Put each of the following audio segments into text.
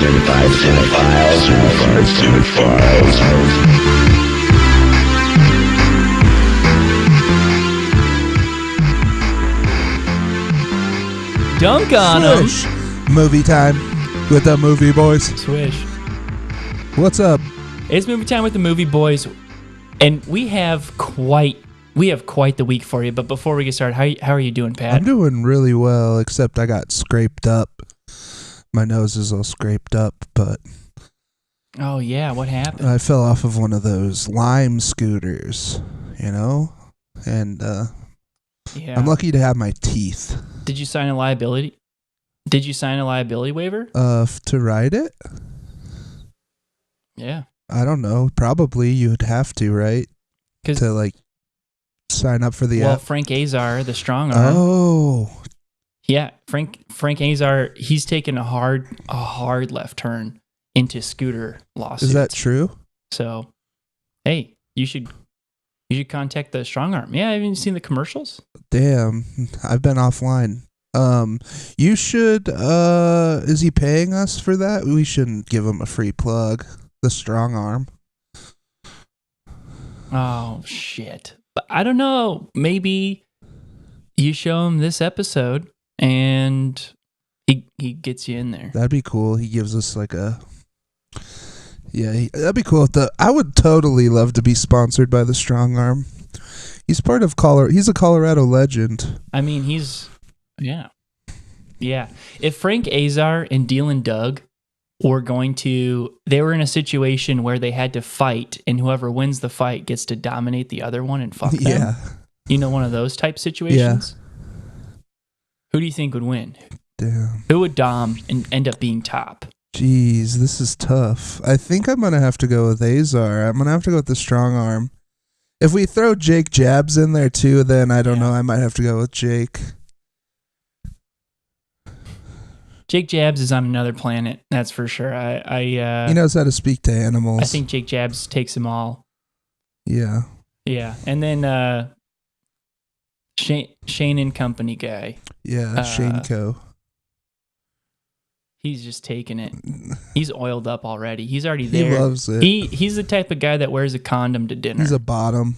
Cinephiles. Dunk on them. Swish. Movie time with the movie boys. Swish. What's up? It's movie time with the movie boys, and we have quite the week for you. But before we get started, how are you doing, Pat? I'm doing really well, except I got scraped up. My nose is all scraped up, but Oh yeah, what happened? I fell off of one of those Lime scooters, and Yeah. I'm lucky to have my teeth. Did you sign a liability? Did you sign a liability waiver? To ride it? Yeah. I don't know. Probably you would have to, right? 'Cause- To sign up for the Well, app. Frank Azar, the strong arm. Oh, Yeah, Frank Azar, he's taken a hard left turn into scooter lawsuits. is that true? So, hey, you should contact the strong arm. Yeah, haven't you seen the commercials? Damn, I've been offline. You should. Is he paying us for that? We shouldn't give him a free plug. The strong arm. Oh shit! But I don't know. Maybe you show him this episode, and he gets you in there. That'd be cool. He gives us that'd be cool. I would totally love to be sponsored by the strong arm. He's part of He's a Colorado legend. I mean, yeah. If Frank Azar and Dylan Doug they were in a situation where they had to fight, and whoever wins the fight gets to dominate the other one and fuck them. Yeah. You know, one of those type situations. Who do you think would win? Damn. Who would dom and end up being top? Jeez, this is tough. I think I'm gonna have to go with Azar. I'm gonna have to go with the strong arm. If we throw Jake Jabs in there too, then I don't know. I might have to go with Jake. Jake Jabs is on another planet, that's for sure. He knows how to speak to animals. I think Jake Jabs takes them all. Yeah. Yeah, and then Shane and Company guy. Yeah, Shane Co. He's just taking it. He's oiled up already. He's already there. He loves it. He's the type of guy that wears a condom to dinner. He's a bottom.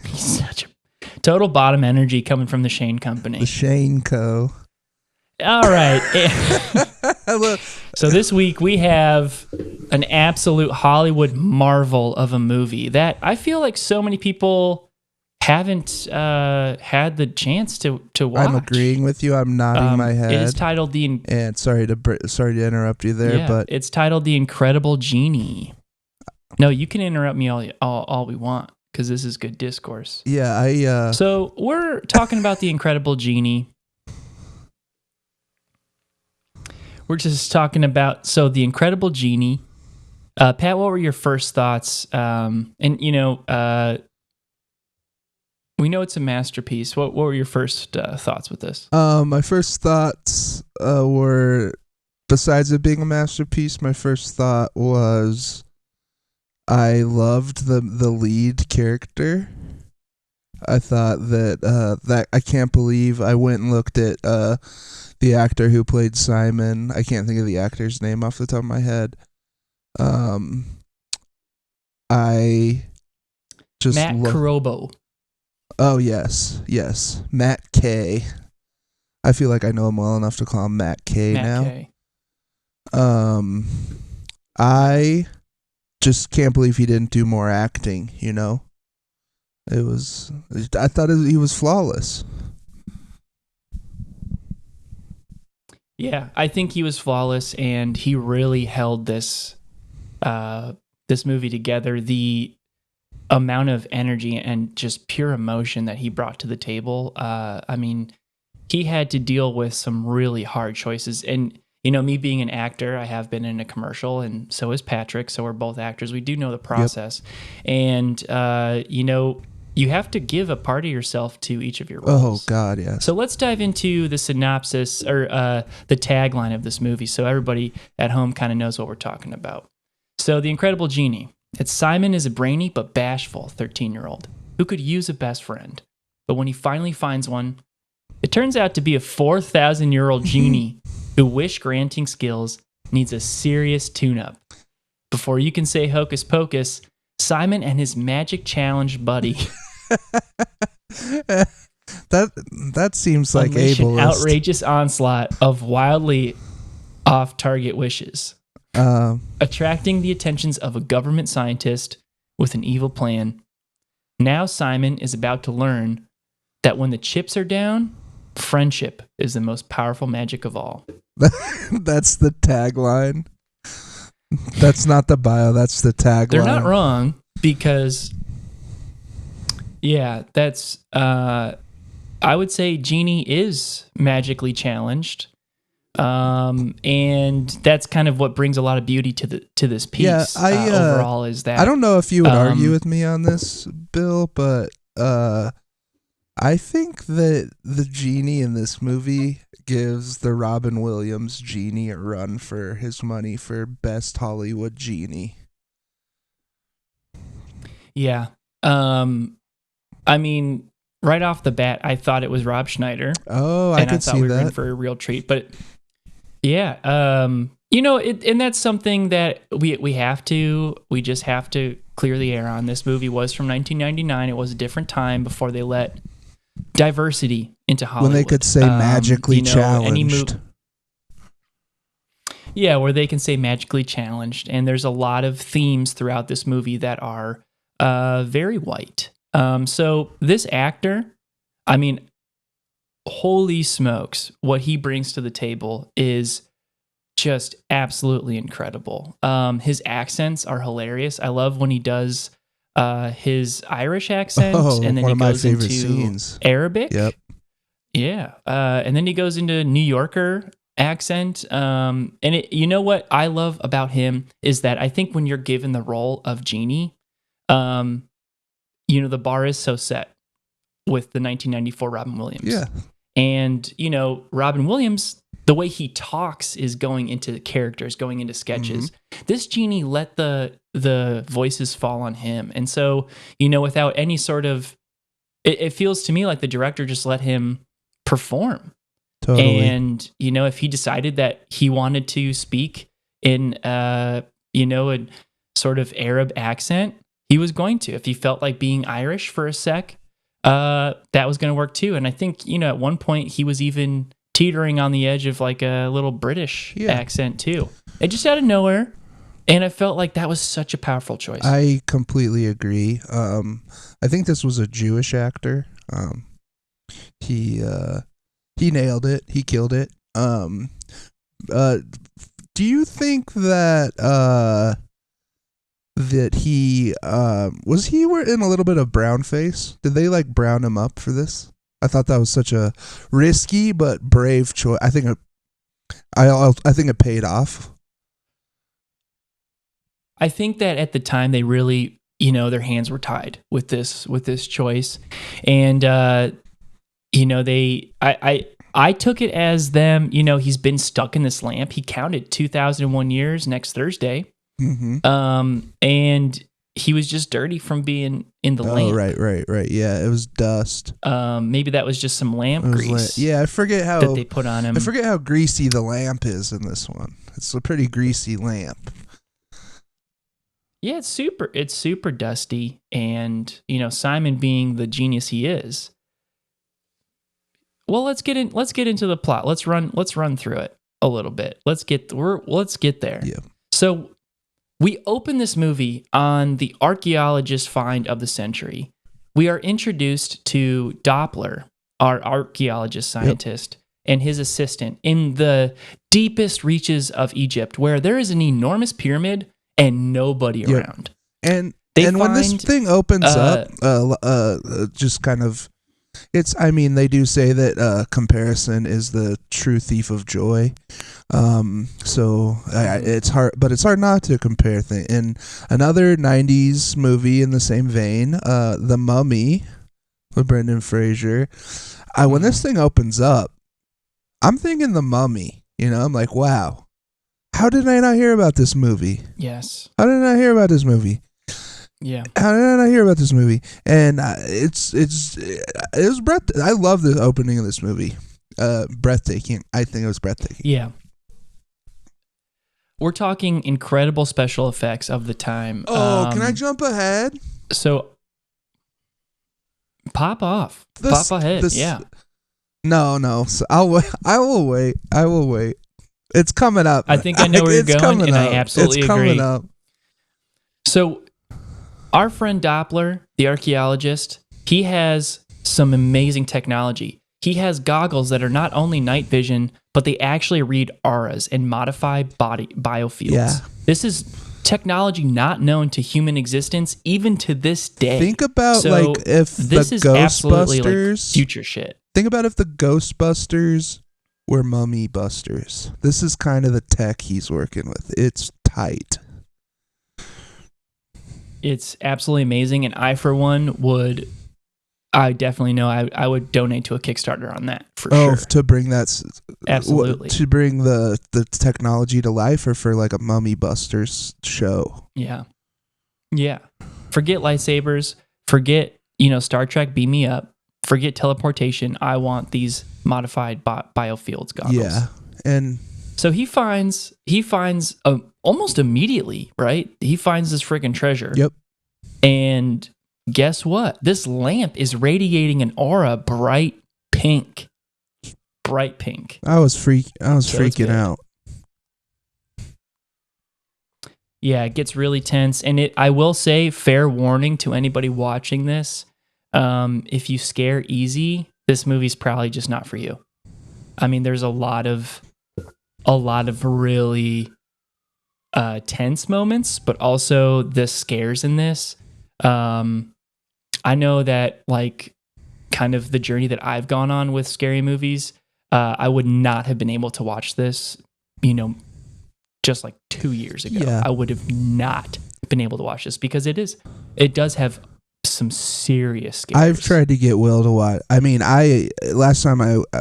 He's such a total bottom energy coming from the Shane Company. The Shane Co. All right. So this week we have an absolute Hollywood marvel of a movie that I feel like so many people haven't had the chance to watch. I'm agreeing with you. I'm nodding my head. It is titled and sorry to interrupt you there, but it's titled The Incredible Genie. No, you can interrupt me all we want because this is good discourse. Yeah, So we're talking about The Incredible Genie. We're just talking about The Incredible Genie. Pat, what were your first thoughts? We know it's a masterpiece. What were your first thoughts with this? My first thoughts were, besides it being a masterpiece, my first thought was I loved the lead character. I thought that I can't believe I went and looked at the actor who played Simon. I can't think of the actor's name off the top of my head. I just Matt Carobo. Oh, yes. Matt K. I feel like I know him well enough to call him Matt K now. K. I just can't believe he didn't do more acting, I thought he was flawless. Yeah, I think he was flawless, and he really held this movie together. The amount of energy and just pure emotion that he brought to the table. I mean, he had to deal with some really hard choices. And, me being an actor, I have been in a commercial, and so is Patrick. So we're both actors. We do know the process. Yep. And, you have to give a part of yourself to each of your roles. Oh, God, yeah. So let's dive into the synopsis or the tagline of this movie so everybody at home kind of knows what we're talking about. So The Incredible Genie. Simon is a brainy but bashful 13-year-old who could use a best friend. But when he finally finds one, it turns out to be a 4,000-year-old genie wish granting skills needs a serious tune-up. Before you can say hocus pocus, Simon and his magic challenge buddy that seems like unleash an ableist. outrageous onslaught of wildly off-target wishes, attracting the attentions of a government scientist with an evil plan. Now Simon is about to learn that when the chips are down, friendship is the most powerful magic of all. That's the tagline. That's not the bio, that's the tagline. They're not wrong because, yeah, that's, I would say Genie is magically challenged. And that's kind of what brings a lot of beauty to this piece. Yeah, overall is that I don't know if you would argue with me on this, Bill, but I think that the genie in this movie gives the Robin Williams genie a run for his money for best Hollywood genie. Yeah. I mean, right off the bat, I thought it was Rob Schneider. Oh, I could see that. We were in for a real treat, but yeah, you know, and that's something that we just have to clear the air on. This movie was from 1999. It was a different time before they let diversity into Hollywood. When they could say magically challenged. Yeah, where they can say magically challenged. And there's a lot of themes throughout this movie that are very white. So this actor, I mean, holy smokes, what he brings to the table is just absolutely incredible. His accents are hilarious. I love when he does his Irish accent, and then he goes into scenes. Arabic. Yep. Yeah. And then he goes into New Yorker accent. And you know what I love about him is that I think when you're given the role of Genie, you know, the bar is so set with the 1994 Robin Williams. Yeah. And, you know, Robin Williams, the way he talks is going into the characters, going into sketches. Mm-hmm. This Genie let the voices fall on him. And so, you know, without any sort of, it feels to me like the director just let him perform. Totally. And, you know, if he decided that he wanted to speak in, you know, a sort of Arab accent, he was going to. If he felt like being Irish for a sec, that was going to work too. And I think, you know, at one point he was even teetering on the edge of like a little British accent too. It just out of nowhere. And I felt like that was such a powerful choice. I completely agree. I think this was a Jewish actor. He nailed it. He killed it. Do you think that that he was he in a little bit of brown face? Did they like brown him up for this? I thought that was such a risky but brave choice. I think it paid off. I think that at the time they really, you know, their hands were tied with this choice, and you know, I took it as them. You know, he's been stuck in this lamp. He counted 2001 years next Thursday. Mm-hmm. And he was just dirty from being in the lamp. Right. Yeah, it was dust. Maybe that was just some lamp grease. Yeah, I forget how that they put on him. I forget how greasy the lamp is in this one. It's a pretty greasy lamp. Yeah, it's super dusty, and you know, Simon being the genius he is. Well, let's get into the plot. Let's run through it a little bit. Let's get there. Yeah. So we open this movie on the archaeologist find of the century. We are introduced to Doppler, our archaeologist scientist, and his assistant in the deepest reaches of Egypt, where there is an enormous pyramid and nobody around. And when this thing opens up, just kind of, they do say that comparison is the true thief of joy. It's hard not to compare things. In another 90s movie in the same vein, The Mummy with Brendan Fraser, when this thing opens up, I'm thinking The Mummy. You know, I'm like, wow, how did I not hear about this movie? Yes. How did I not hear about this movie? Yeah. How did I not hear about this movie? And it was breathtaking. I love the opening of this movie. Breathtaking. I think it was breathtaking. Yeah. we're talking incredible special effects of the time. Oh, can I jump ahead? So pop off. Pop ahead. Yeah. No. So I will wait. It's coming up. I think I know where you're going, and I absolutely agree. It's coming up. So our friend Doppler, the archaeologist, he has some amazing technology. He has goggles that are not only night vision, but they actually read auras and modify body biofields. Yeah. This is technology not known to human existence even to this day. Think about if this the is absolutely Ghostbusters, future shit. Think about if the Ghostbusters were Mummy Busters. This is kind of the tech he's working with. It's tight. It's absolutely amazing, and I, for one, I definitely know I would donate to a Kickstarter on that for sure. To bring that, absolutely, to bring the technology to life, or for like a Mummy Busters show. Yeah. Forget lightsabers. Forget Star Trek. Beam me up. Forget teleportation. I want these modified biofields goggles. Yeah, and so he finds almost immediately, right? He finds this freaking treasure. Yep, and. Guess what? This lamp is radiating an aura bright pink. Bright pink. I was freaking out. Yeah, it gets really tense. And I will say, fair warning to anybody watching this, if you scare easy, this movie's probably just not for you. I mean, there's a lot of really tense moments, but also the scares in this. I know that kind of the journey that I've gone on with scary movies, I would not have been able to watch this, just 2 years ago. Yeah. I would have not been able to watch this because it does have some serious scares. I've tried to get Will to watch. I mean, last time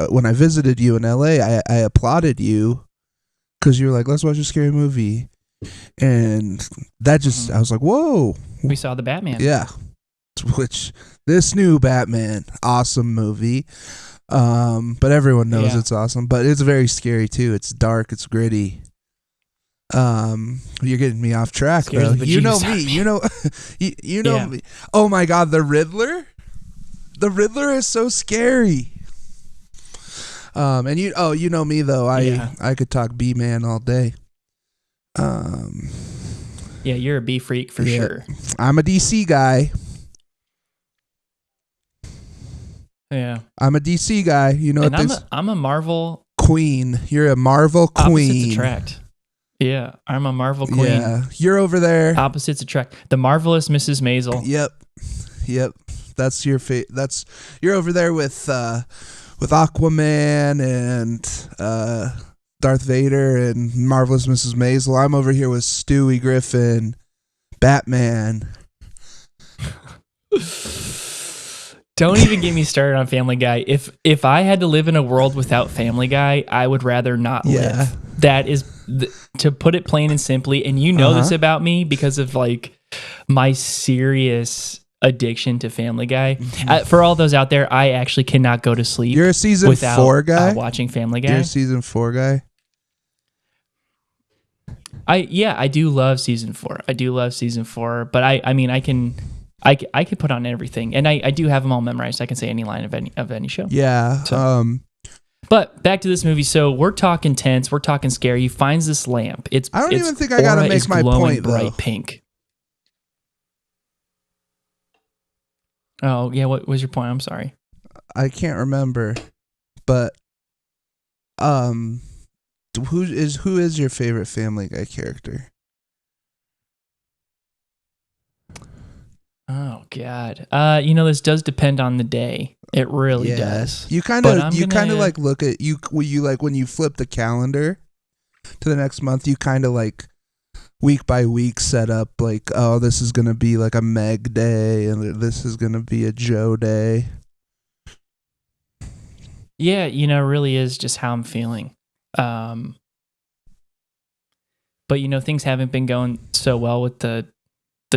when I visited you in LA, I applauded you because you were like, let's watch a scary movie. And that just, I was like, whoa. We saw the Batman. Yeah. Which, this new Batman, awesome movie. But everyone knows it's awesome. But it's very scary too. It's dark. It's gritty. You're getting me off track, though. You know me. You know me. Oh my God, the Riddler. The Riddler is so scary. And you know me though. I could talk B-Man all day. Yeah, you're a B freak for sure. I'm a DC guy. Yeah, I'm a DC guy. You know, and I'm a Marvel queen. You're a Marvel queen. Opposites attract. Yeah, I'm a Marvel queen. Yeah, you're over there. Opposites attract. The marvelous Mrs. Maisel. Yep. That's your you're over there with Aquaman and Darth Vader and marvelous Mrs. Maisel. I'm over here with Stewie Griffin, Batman. Don't even get me started on Family Guy. If I had to live in a world without Family Guy, I would rather not live. That is, to put it plain and simply, and you know this about me because of my serious addiction to Family Guy. For all those out there, I actually cannot go to sleep. You're a season 4 guy? Watching Family Guy. You're a season 4 guy? I do love season 4. But I could put on everything, and I do have them all memorized. I can say any line of any show. Yeah. So, but back to this movie. So we're talking tense. We're talking scary. He finds this lamp. I don't even think I gotta make my point though. Bright pink. Oh yeah. What was your point? I'm sorry. I can't remember, but who is your favorite Family Guy character? Oh God. This does depend on the day. It really does. You kind of look at you when you flip the calendar to the next month, you kind of week by week set up this is going to be a Meg day and this is going to be a Joe day. Yeah, it really is just how I'm feeling. But things haven't been going so well with the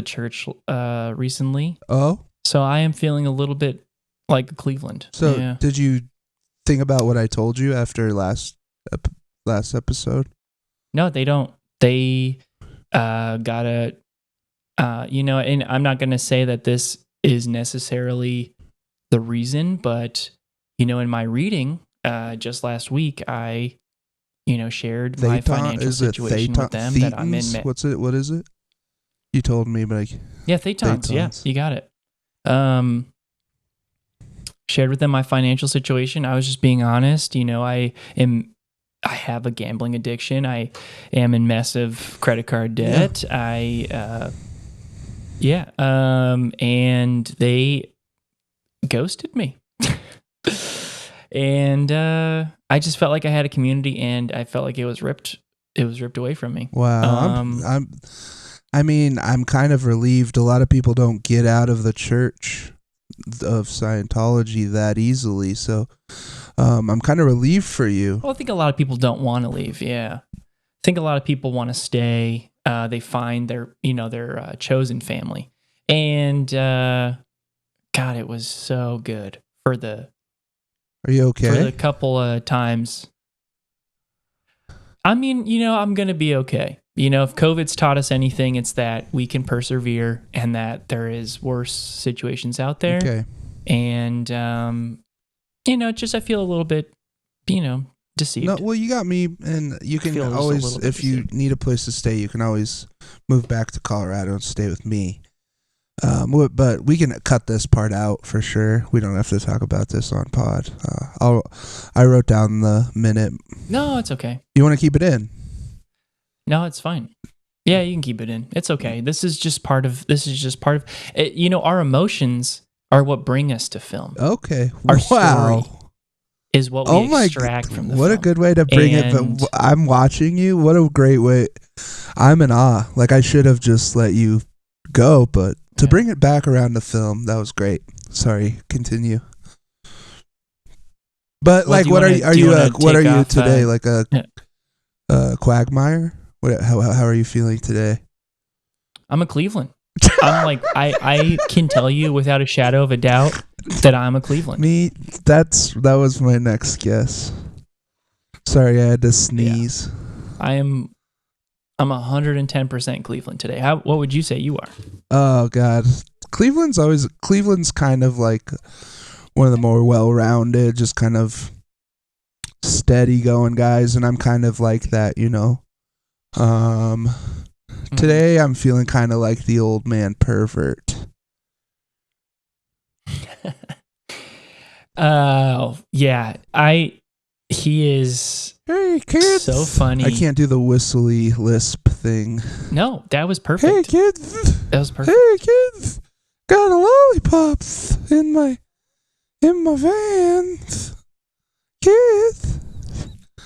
church recently. Oh? So I am feeling a little bit like Cleveland. So did you think about what I told you after last episode? No, they don't They got a, and I'm not going to say that this is necessarily the reason, but, in my reading just last week, I, shared my financial situation with them that I'm in. What is it? You told me, but Thetons. Yeah, you got it. Shared with them my financial situation. I was just being honest. I have a gambling addiction. I am in massive credit card debt. Yeah. And they ghosted me. And I just felt like I had a community, and I felt like it was ripped away from me. Wow. I'm kind of relieved. A lot of people don't get out of the church of Scientology that easily, so I'm kind of relieved for you. Well, I think a lot of people don't want to leave. Yeah, I think a lot of people want to stay. They find their chosen family, and God, it was so good for the. Are you okay? For the couple of times. I mean, I'm gonna be okay. If COVID's taught us anything, it's that we can persevere and that there is worse situations out there. Okay. And, just I feel a little bit, deceived. No, well, you got me, and you can always, if you need a place to stay, you can always move back to Colorado and stay with me. But we can cut this part out for sure. We don't have to talk about this on pod. I wrote down the minute. No, it's okay. You want to keep it in? No, it's fine. Yeah, you can keep it in. It's okay. This is just part of it. Our emotions are what bring us to film. Okay. Our story is what we extract from the film. What a good way to bring it. But I'm watching you. What a great way. I'm in awe. Like, I should have just let you go, but to bring it back around the film, that was great. Sorry, continue. But what are you today? Like a quagmire? How are you feeling today? I'm a Cleveland. I'm like I can tell you without a shadow of a doubt that I'm a Cleveland. That was my next guess. Sorry, I had to sneeze. Yeah. I'm 110% Cleveland today. What would you say you are? Oh God, Cleveland's kind of like one of the more well-rounded, just kind of steady going guys, and I'm kind of like that, Today I'm feeling kind of like the old man pervert. Oh, yeah. He is so funny. I can't do the whistly lisp thing. No, that was perfect. Hey kids. That was perfect. Hey kids. Got a lollipop in my van. Kids.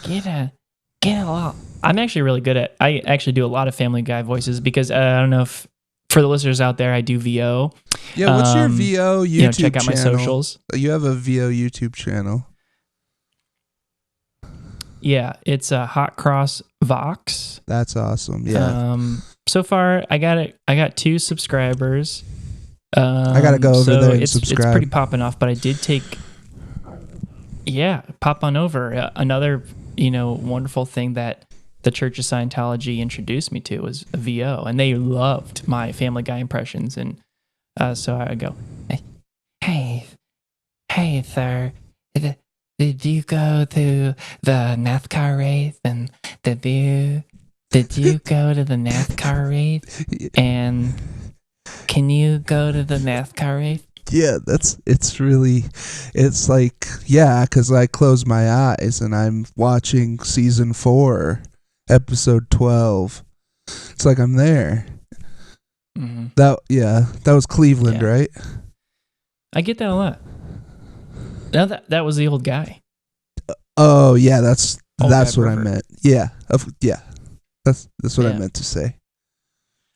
Get a lot. I'm actually really good at. I actually do a lot of Family Guy voices because I don't know if for the listeners out there, I do VO. Yeah, what's your VO YouTube channel? Check out my socials. You have a VO YouTube channel. Yeah, it's a Hot Cross Vox. That's awesome. Yeah. So far, I got 2 subscribers. I gotta go over there and subscribe. It's pretty popping off, but I did take. Yeah, pop on over. Another wonderful thing that the Church of Scientology introduced me to was a VO, and they loved my Family Guy impressions, and so I go, hey, sir, did you go to the NASCAR race, and did you go to the NASCAR race, and can you go to the NASCAR race? Yeah, it's like, yeah, because I close my eyes and I'm watching season 4, episode 12. It's like I'm there. Mm-hmm. That was Cleveland, right? I get that a lot. Now that was the old guy. Oh yeah, that's what I meant. Yeah, that's what I meant to say.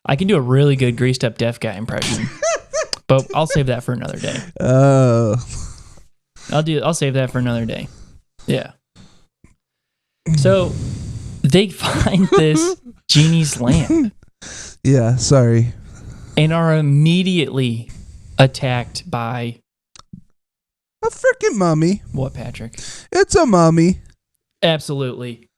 I can do a really good greased up deaf guy impression. But I'll save that for another day. Oh. I'll save that for another day. Yeah. So they find this genie's lamp. Yeah, sorry. And are immediately attacked by a freaking mummy. What, Patrick? It's a mummy. Absolutely.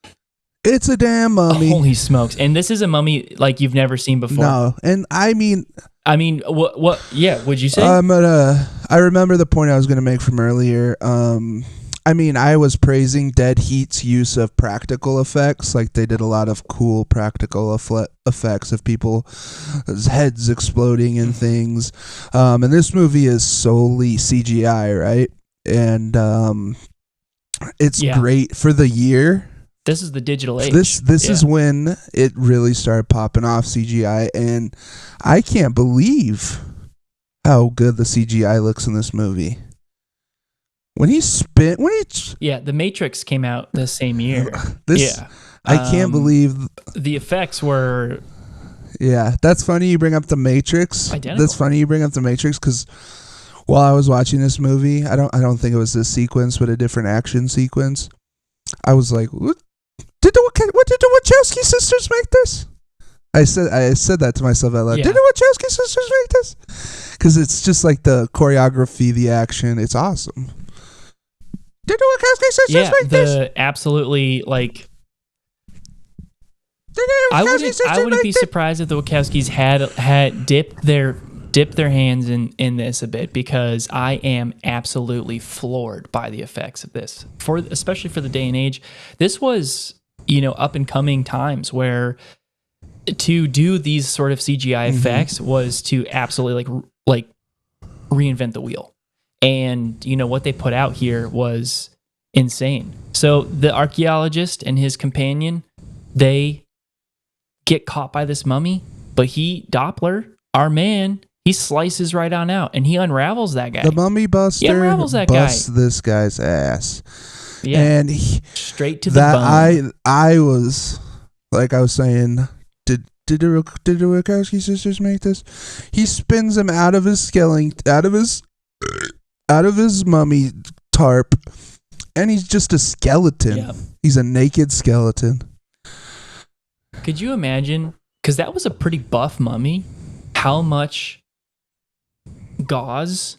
It's a damn mummy. Holy smokes! And this is a mummy like you've never seen before. No, and I mean, what? Yeah, would you say? I remember the point I was going to make from earlier. I mean, I was praising Dead Heat's use of practical effects. Like, they did a lot of cool practical effects of people's heads exploding and things. And this movie is solely CGI, right? And it's great for the year. This is the digital age. This is when it really started popping off, CGI, and I can't believe how good the CGI looks in this movie. The Matrix came out the same year. I can't believe the effects were. Yeah, that's funny you bring up the Matrix. Identical. That's funny you bring up the Matrix because while I was watching this movie, I don't think it was this sequence, but a different action sequence. I was like, what did the Wachowski sisters make this? I said that to myself out loud. Yeah. Did the Wachowski sisters make this? Because it's just like the choreography, the action. It's awesome. Did the Wachowski sisters make this? Absolutely, like. I wouldn't be surprised if the Wachowskis had dipped their hands in this a bit, because I am absolutely floored by the effects of this. Especially for the day and age, this was up and coming times where to do these sort of CGI effects was to absolutely like reinvent the wheel. And what they put out here was insane. So the archaeologist and his companion, they get caught by this mummy, but Doppler, our man, he slices right on out and he unravels that guy. The mummy buster busts this guy's ass. Yeah. And straight to the bone. I was saying, did the Wachowski sisters make this? He spins him out of his skeleton, out of his mummy tarp, and he's just a skeleton. Yeah. He's a naked skeleton. Could you imagine? Because that was a pretty buff mummy. How much gauze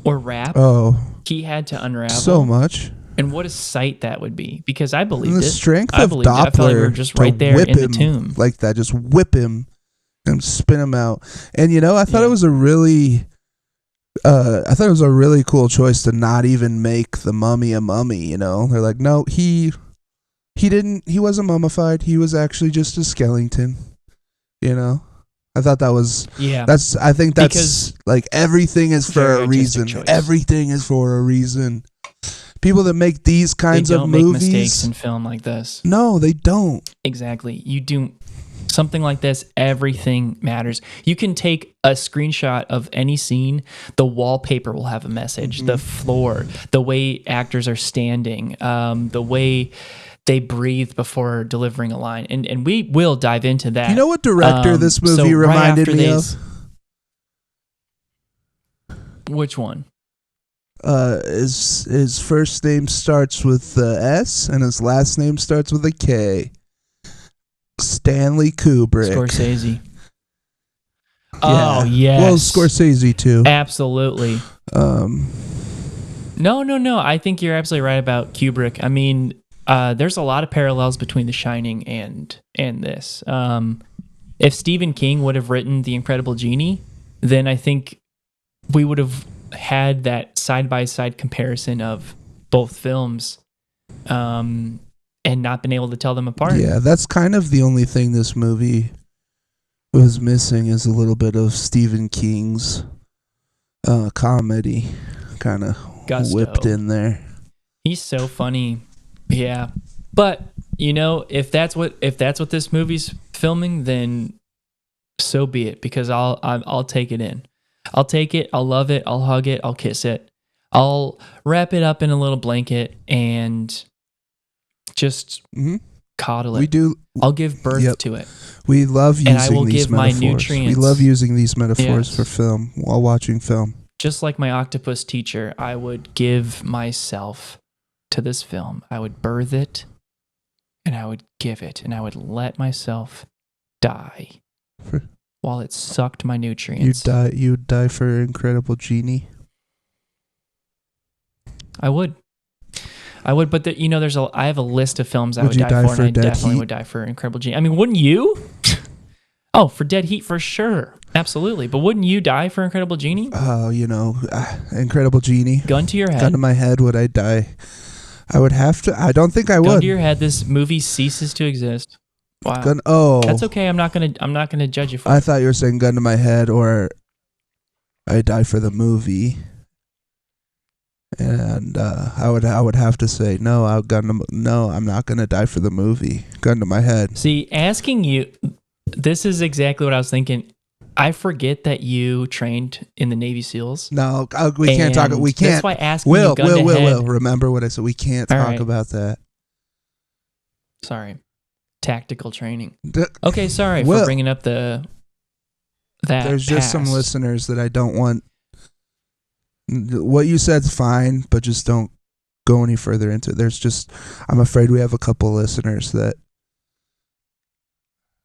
or wrap he had to unravel? So much. And what a sight that would be. Because I believed the strength of Doppler, I felt like we were just right there in the tomb. Like that, just whip him and spin him out. And I thought it was a really cool choice to not even make the mummy a mummy. They're like, no, he wasn't mummified. He was actually just a skeleton. I thought that was I think that's because like everything is for a reason. Choice. Everything is for a reason. People that make these kinds of movies don't make mistakes in film like this. No, they don't. Exactly. You do something like this, everything matters. You can take a screenshot of any scene, the wallpaper will have a message, the floor, the way actors are standing, the way they breathe before delivering a line. And we will dive into that. You know what director this movie reminded me of? Which one? His first name starts with the S and his last name starts with a K. Stanley Kubrick. Scorsese. Yeah. Oh, yes. Well, Scorsese too. Absolutely. No. I think you're absolutely right about Kubrick. I mean, there's a lot of parallels between The Shining and this. If Stephen King would have written The Incredible Genie, then I think we would have had that side-by-side comparison of both films and not been able to tell them apart. Yeah, that's kind of the only thing this movie was missing, is a little bit of Stephen King's comedy kind of whipped in there. He's so funny. Yeah. But, if that's what this movie's filming, then so be it, because I'll take it in. I'll take it, I'll love it, I'll hug it, I'll kiss it. I'll wrap it up in a little blanket and just coddle it. I'll give birth to it. We love using and I will these give metaphors. My nutrients. We love using these metaphors for film while watching film. Just like my octopus teacher, I would give myself to this film. I would birth it and I would give it and I would let myself die while it sucked my nutrients. You'd die for Incredible Genie? I would. I would, but I have a list of films I Would would you die die for, for and I Dead definitely Heat? would die for Incredible Genie. I mean, wouldn't you? Oh, for Dead Heat, for sure. Absolutely. But wouldn't you die for Incredible Genie? Oh, Incredible Genie. Gun to your head. Gun to my head, would I die? I would have to. I don't think I Gun would. to your head. This movie ceases to exist. Wow. That's okay. I'm not gonna judge you for it. I thought you were saying gun to my head, or I die for the movie. And I would have to say no. I'm not gonna die for the movie. Gun to my head. See, asking you, this is exactly what I was thinking. I forget that you trained in the Navy SEALs. No, we can't talk. We can't. That's why asking you gun to head. Will. Remember what I said. We can't talk about that. Sorry, tactical training. Okay, sorry for bringing up that. There's just some listeners that I don't want. What you said's fine, but just don't go any further into it. I'm afraid we have a couple listeners that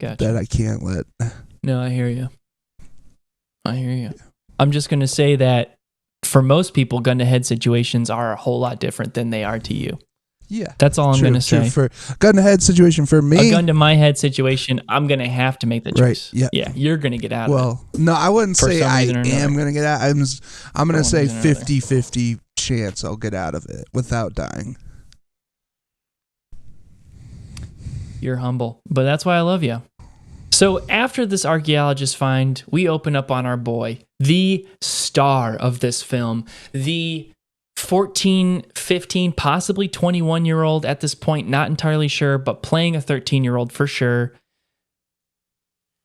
I can't let. No, I hear you. I'm just going to say that for most people, gun to head situations are a whole lot different than they are to you. Yeah. That's all I'm going to say. For gun to head situation for me. A gun to my head situation, I'm going to have to make the choice. Right. Yeah. You're going to get out of it. Well, no, I wouldn't say I am going to get out. I'm going to say 50-50 chance I'll get out of it without dying. You're humble, but that's why I love you. So after this archaeologist find, we open up on our boy, the star of this film, the 14, 15, possibly 21-year-old at this point, not entirely sure, but playing a 13-year-old for sure.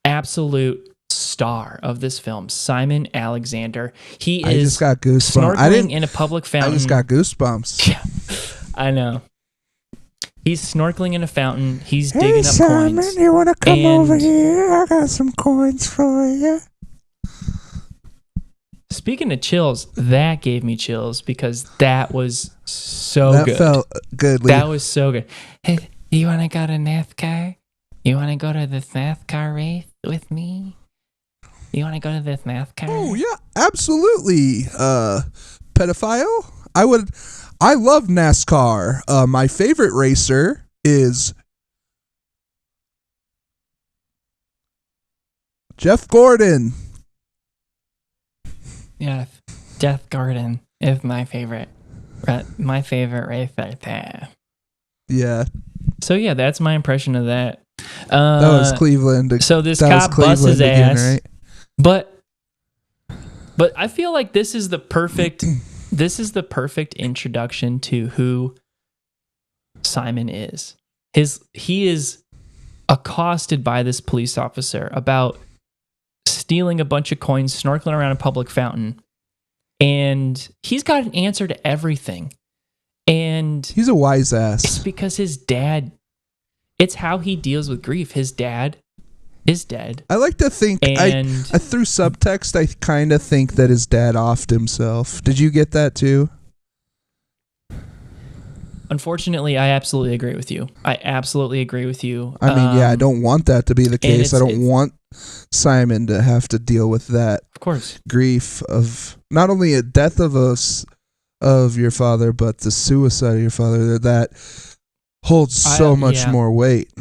Absolute star of this film, Simon Alexander. I just got goosebumps. Snorkeling in a public fountain. I just got goosebumps. Yeah, I know. He's snorkeling in a fountain. He's digging up Simon, coins. You want to come over here? I got some coins for you. Speaking of chills, that gave me chills because that was so good. That felt good. That was so good. Hey, you want to go to NASCAR? You want to go to this NASCAR race with me? You want to go to this NASCAR? Oh, yeah, absolutely. Pedophile? I love NASCAR. My favorite racer is Jeff Gordon. Yeah, Jeff Gordon is my favorite. My favorite race right there. Yeah. So yeah, that's my impression of that. That was Cleveland. So this cop busts his ass. Right? But I feel like this is the perfect introduction to who Simon is. He is accosted by this police officer about stealing a bunch of coins, snorkeling around a public fountain, and he's got an answer to everything. And he's a wise ass. It's because his dad, it's how he deals with grief. His dad is dead. I like to think, I through subtext, I kind of think that his dad offed himself. Did you get that too? Unfortunately, I absolutely agree with you. I mean, I don't want that to be the case. I don't want Simon to have to deal with that. Of course. Grief of not only a death of your father, but the suicide of your father. That holds so much more weight.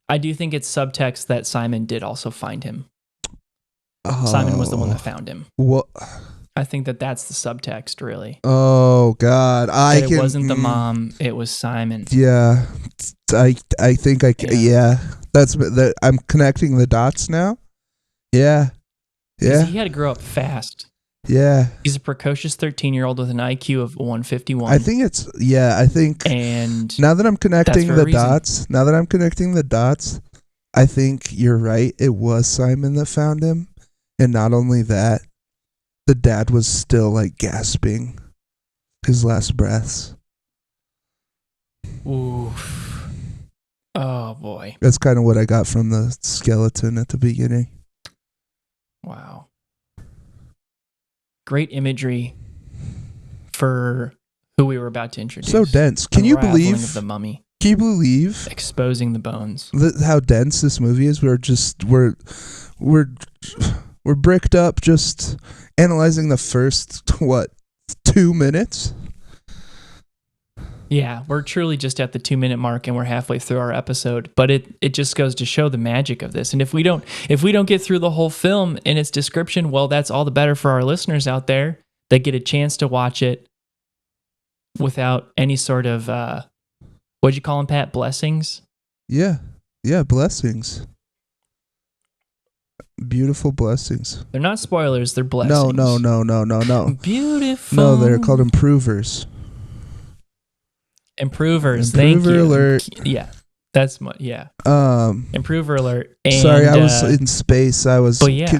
I do think it's subtext that Simon did also find him. Simon was the one that found him. What? I think that's the subtext, really. Oh God, it wasn't the mom; it was Simon. Yeah, I think I can. Yeah, that's that. I'm connecting the dots now. Yeah. He had to grow up fast. Yeah. He's a precocious 13-year-old with an IQ of 151. I think. And now that I'm connecting the dots, I think you're right. It was Simon that found him, and not only that. The dad was still like gasping his last breaths. Oof. Oh boy. That's kind of what I got from the skeleton at the beginning. Wow. Great imagery for who we were about to introduce. So dense. Can you believe of the mummy? Can you believe exposing the bones? How dense this movie is? We're bricked up just analyzing the first 2 minutes Yeah, we're truly just at the 2-minute mark and we're halfway through our episode, but it just goes to show the magic of this. And if we don't get through the whole film in its description, well, that's all the better for our listeners out there that get a chance to watch it without any sort of what'd you call them, Pat? Blessings? Yeah. Yeah, blessings. Beautiful blessings. They're not spoilers, they're blessings. No. Beautiful. No, they're called improvers. Improvers. Improver Thank you. alert. Yeah. That's my, yeah. Improver alert. And, sorry, I was in space. I was. But yeah.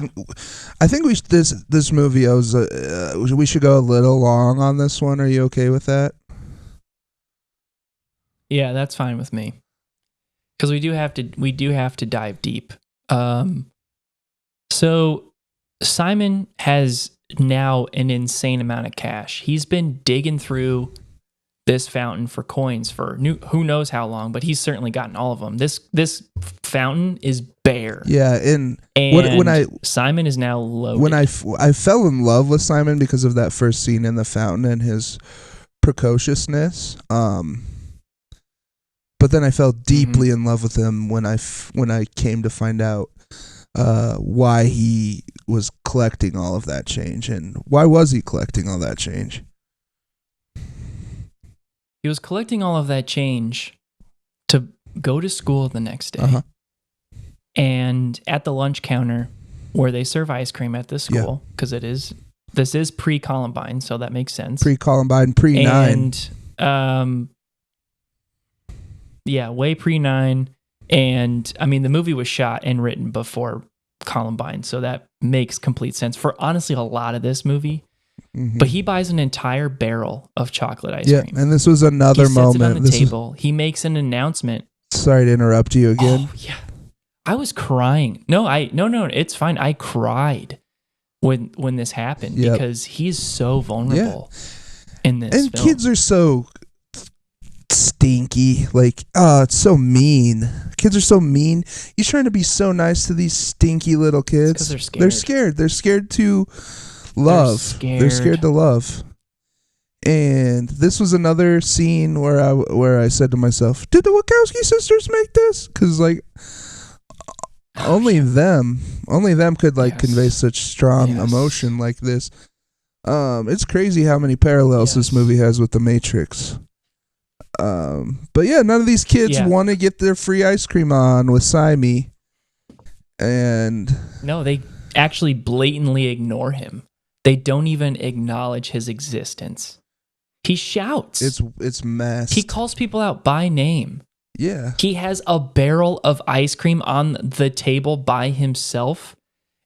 I think this movie. We should go a little long on this one. Are you okay with that? Yeah, that's fine with me. Because we do have to dive deep. So Simon has now an insane amount of cash. He's been digging through this fountain for coins for who knows how long, but he's certainly gotten all of them. This fountain is bare. Yeah, and when Simon is now loaded. When I fell in love with Simon because of that first scene in the fountain and his precociousness. But then I fell deeply in love with him when I came to find out why he was collecting all of that change, and why was he collecting all that change? He was collecting all of that change to go to school the next day. Uh-huh. And at the lunch counter where they serve ice cream at the school, because this is pre-Columbine, so that makes sense. Pre-Columbine, pre-9. And way pre-9. And I mean, the movie was shot and written before Columbine, so that makes complete sense for honestly a lot of this movie. Mm-hmm. But he buys an entire barrel of chocolate ice cream. Yeah, and this was another moment. He sets it on the table. He makes an announcement. Sorry to interrupt you again. Oh, yeah. I was crying. No, it's fine. I cried when this happened because he's so vulnerable in this and film. Kids are so stinky. Like, it's so mean. Kids are so mean. He's trying to be so nice to these stinky little kids. Because they're scared. They're scared. They're scared to love. They're scared to love. And this was another scene where I said to myself, did the Wachowski sisters make this? Because only them could convey such strong emotion like this. It's crazy how many parallels this movie has with The Matrix. But yeah, none of these kids want to get their free ice cream on with Simey. And no, they actually blatantly ignore him. They don't even acknowledge his existence. He shouts. It's masked. He calls people out by name. Yeah. He has a barrel of ice cream on the table by himself,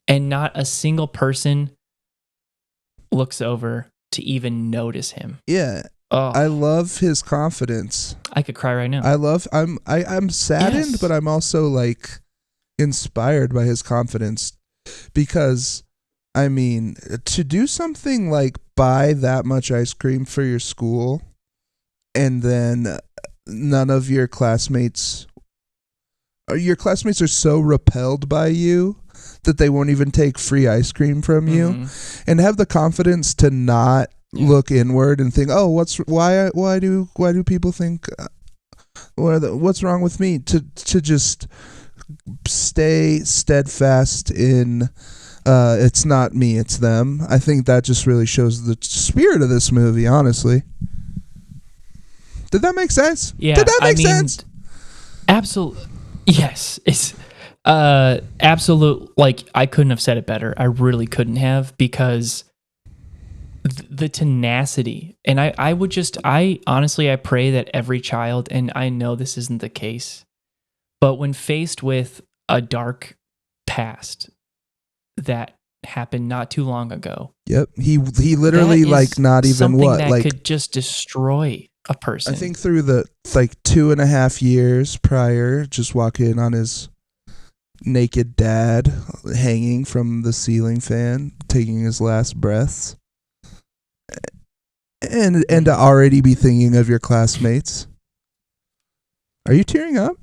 and not a single person looks over to even notice him. Yeah. Oh. I love his confidence. I could cry right now. I'm saddened, but I'm also inspired by his confidence, because I mean, to do something like buy that much ice cream for your school and then none of your classmates are so repelled by you that they won't even take free ice cream from you, and have the confidence to not look inward and think, oh, why do people think what's wrong with me, to just stay steadfast in it's not me, it's them. I think that just really shows the spirit of this movie, honestly. Did that make sense? Yeah. Did that make sense? Absolutely. Yes. It's absolute. I couldn't have said it better. I really couldn't have, because the tenacity. And I honestly pray that every child, and I know this isn't the case, but when faced with a dark past that happened not too long ago. Yep. He literally not even that could just destroy a person. I think through the 2.5 years prior, just walking on his naked dad hanging from the ceiling fan, taking his last breaths. And to already be thinking of your classmates. Are you tearing up?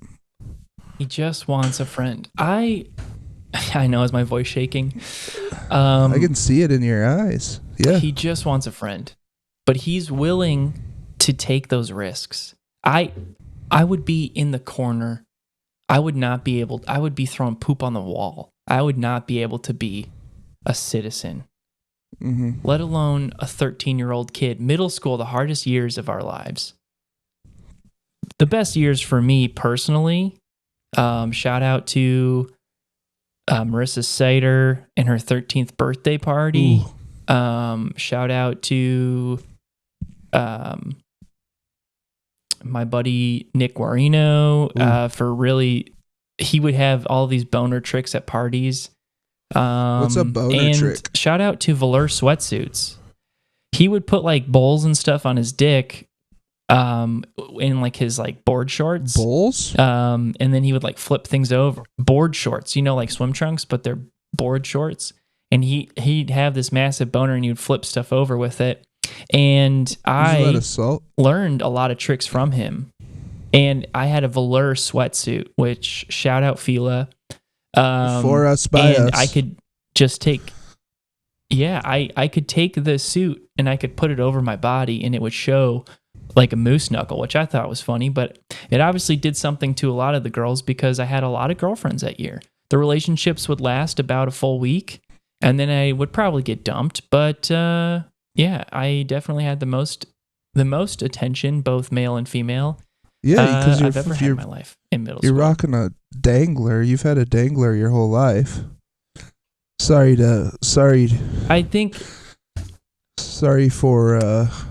He just wants a friend. I know, is my voice shaking? I can see it in your eyes. Yeah. He just wants a friend. But he's willing to take those risks. I would be in the corner. I would be throwing poop on the wall. I would not be able to be a citizen, let alone a 13-year-old kid. Middle school, the hardest years of our lives. The best years for me personally, shout out to Marissa Sider and her 13th birthday party. Shout out to my buddy Nick Guarino for really, he would have all these boner tricks at parties. What's a boner trick? Shout out to velour sweatsuits. He would put like bowls and stuff on his dick in like his like board shorts. Bowls? And then he would like flip things over. Board shorts, like swim trunks, but they're board shorts. And he'd have this massive boner and he'd flip stuff over with it. And I learned a lot of tricks from him. And I had a velour sweatsuit, which shout out Fila. For us, by and us. I could just take, I could take the suit and I could put it over my body and it would show like a moose knuckle, which I thought was funny, but it obviously did something to a lot of the girls because I had a lot of girlfriends that year. The relationships would last about a full week and then I would probably get dumped, but I definitely had the most attention, both male and female. Yeah, because I've ever had in my life in middle you're school. You're rocking a dangler. You've had a dangler your whole life. Sorry for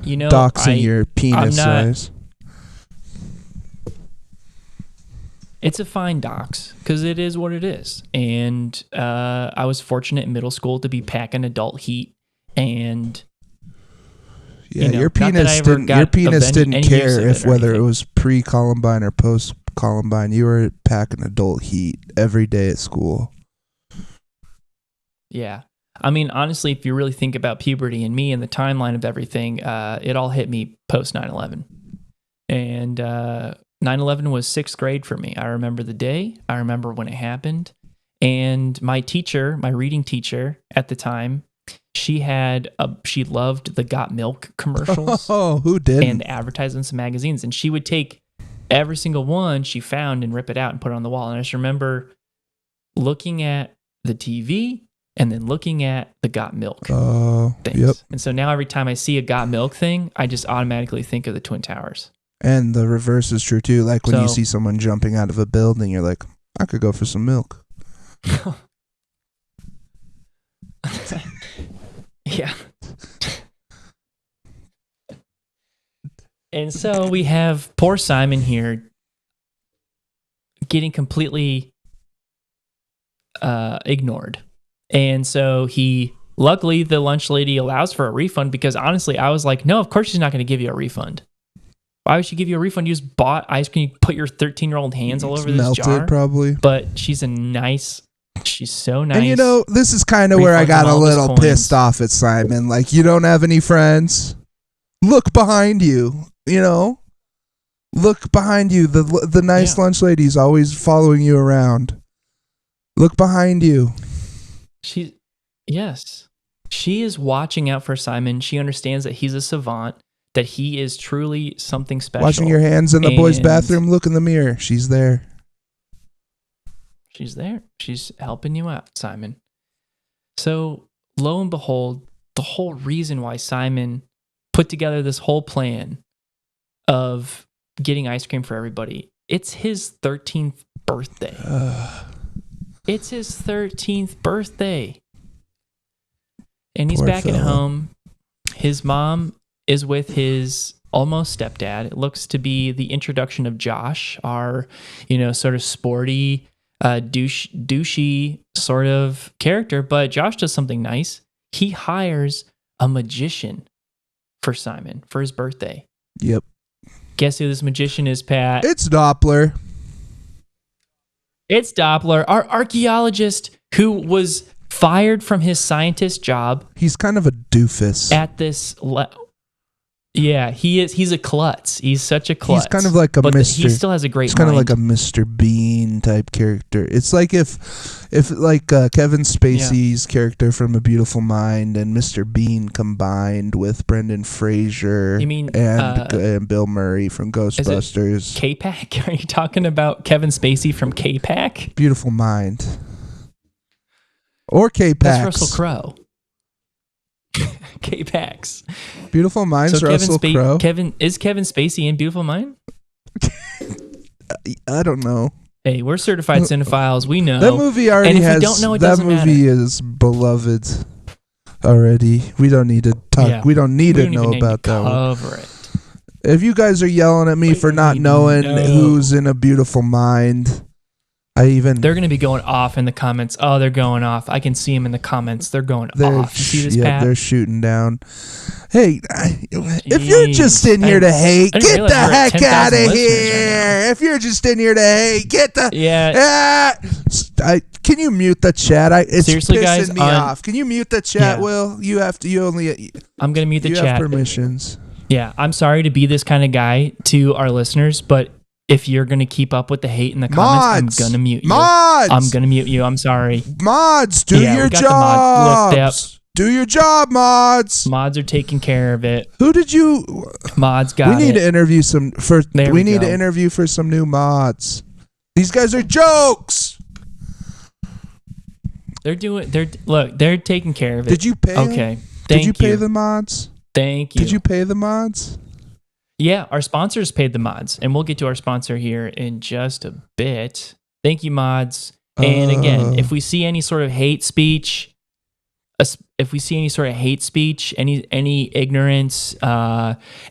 doxing your penis size. It's a fine dox because it is what it is. And I was fortunate in middle school to be packing adult heat and your penis didn't care if whether it was pre-Columbine or post-Columbine. You were packing adult heat every day at school. Yeah. I mean, honestly, if you really think about puberty and me and the timeline of everything, it all hit me post 9/11. And 9/11 was 6th grade for me. I remember the day. I remember when it happened. And my reading teacher at the time, she loved the Got Milk commercials. Oh, who didn't? And advertisements in magazines. And she would take every single one she found and rip it out and put it on the wall. And I just remember looking at the TV and then looking at the Got Milk things. Yep. And so now every time I see a Got Milk thing, I just automatically think of the Twin Towers. And the reverse is true too. Like when you see someone jumping out of a building, you're like, I could go for some milk. Yeah. And so we have poor Simon here getting completely ignored. And so luckily the lunch lady allows for a refund because honestly, I was like, no, of course she's not going to give you a refund. Why would she give you a refund? You just bought ice cream, you put your 13-year-old hands all over this jar. Melted probably. But she's so nice. And this is kind of where I got a little pissed off at Simon. Like, you don't have any friends? Look behind you, Look behind you. The nice lunch lady's always following you around. Look behind you. She is watching out for Simon. She understands that he's a savant, that he is truly something special. Watching your hands in the boys' bathroom. Look in the mirror. She's there. She's there. She's helping you out, Simon. So, lo and behold, the whole reason why Simon put together this whole plan of getting ice cream for everybody, it's his 13th birthday. It's his 13th birthday. And he's back at home. His mom is with his almost stepdad. It looks to be the introduction of Josh, our, sort of sporty, douchey sort of character. But Josh does something nice. He hires a magician for Simon for his birthday. Yep. Guess who this magician is, Pat? It's Doppler. It's Doppler, our archaeologist who was fired from his scientist job. He's kind of a doofus. At this... Yeah, he is. He's a klutz. He's such a klutz. He's kind of like a but Mr. He still has a great He's kind of mind. like a Mr. Bean type character. It's like if like Kevin Spacey's character from A Beautiful Mind and Mr. Bean combined with Brendan Fraser You mean, and Bill Murray from Ghostbusters. K-Pac? Are you talking about Kevin Spacey from K-Pac? Beautiful Mind. Or K-Pax. That's Russell Crowe. K-Pax. Beautiful Mind's So Russell Crowe. Kevin Spacey in Beautiful Mind? I don't know. Hey, we're certified cinephiles. We know. That movie already and if has. we don't know, it that doesn't movie matter. is beloved already. We don't need to talk. Yeah. We don't need We to don't even know need to about that one. cover it. If you guys are yelling at me for not knowing who's in A Beautiful Mind, They're going to be going off in the comments. Oh, they're going off. I can see them in the comments. They're going off. You see this, Pat? They're shooting down. Hey, if you're just in here to hate, get the heck out of here. If you're just in here to hate, get the can you mute the chat? It's Seriously, pissing guys, me off. Can you mute the chat, Will? You have to. You only. I'm going to mute the chat. You have permissions. Yeah, I'm sorry to be this kind of guy to our listeners, but if you're going to keep up with the hate in the comments, I'm going to mute you. I'm going to mute you. I'm sorry. Mods, do your jobs. Do your job, mods. Mods are taking care of it. Who did you? Mods got it. We need to interview some. We need to interview for some new mods. These guys are jokes. They're taking care of it. Did you pay? Okay. Did you pay the mods? Thank you. Did you pay the mods? Yeah, our sponsors paid the mods, and we'll get to our sponsor here in just a bit. Thank you, mods. And again, if we see any sort of hate speech, any ignorance,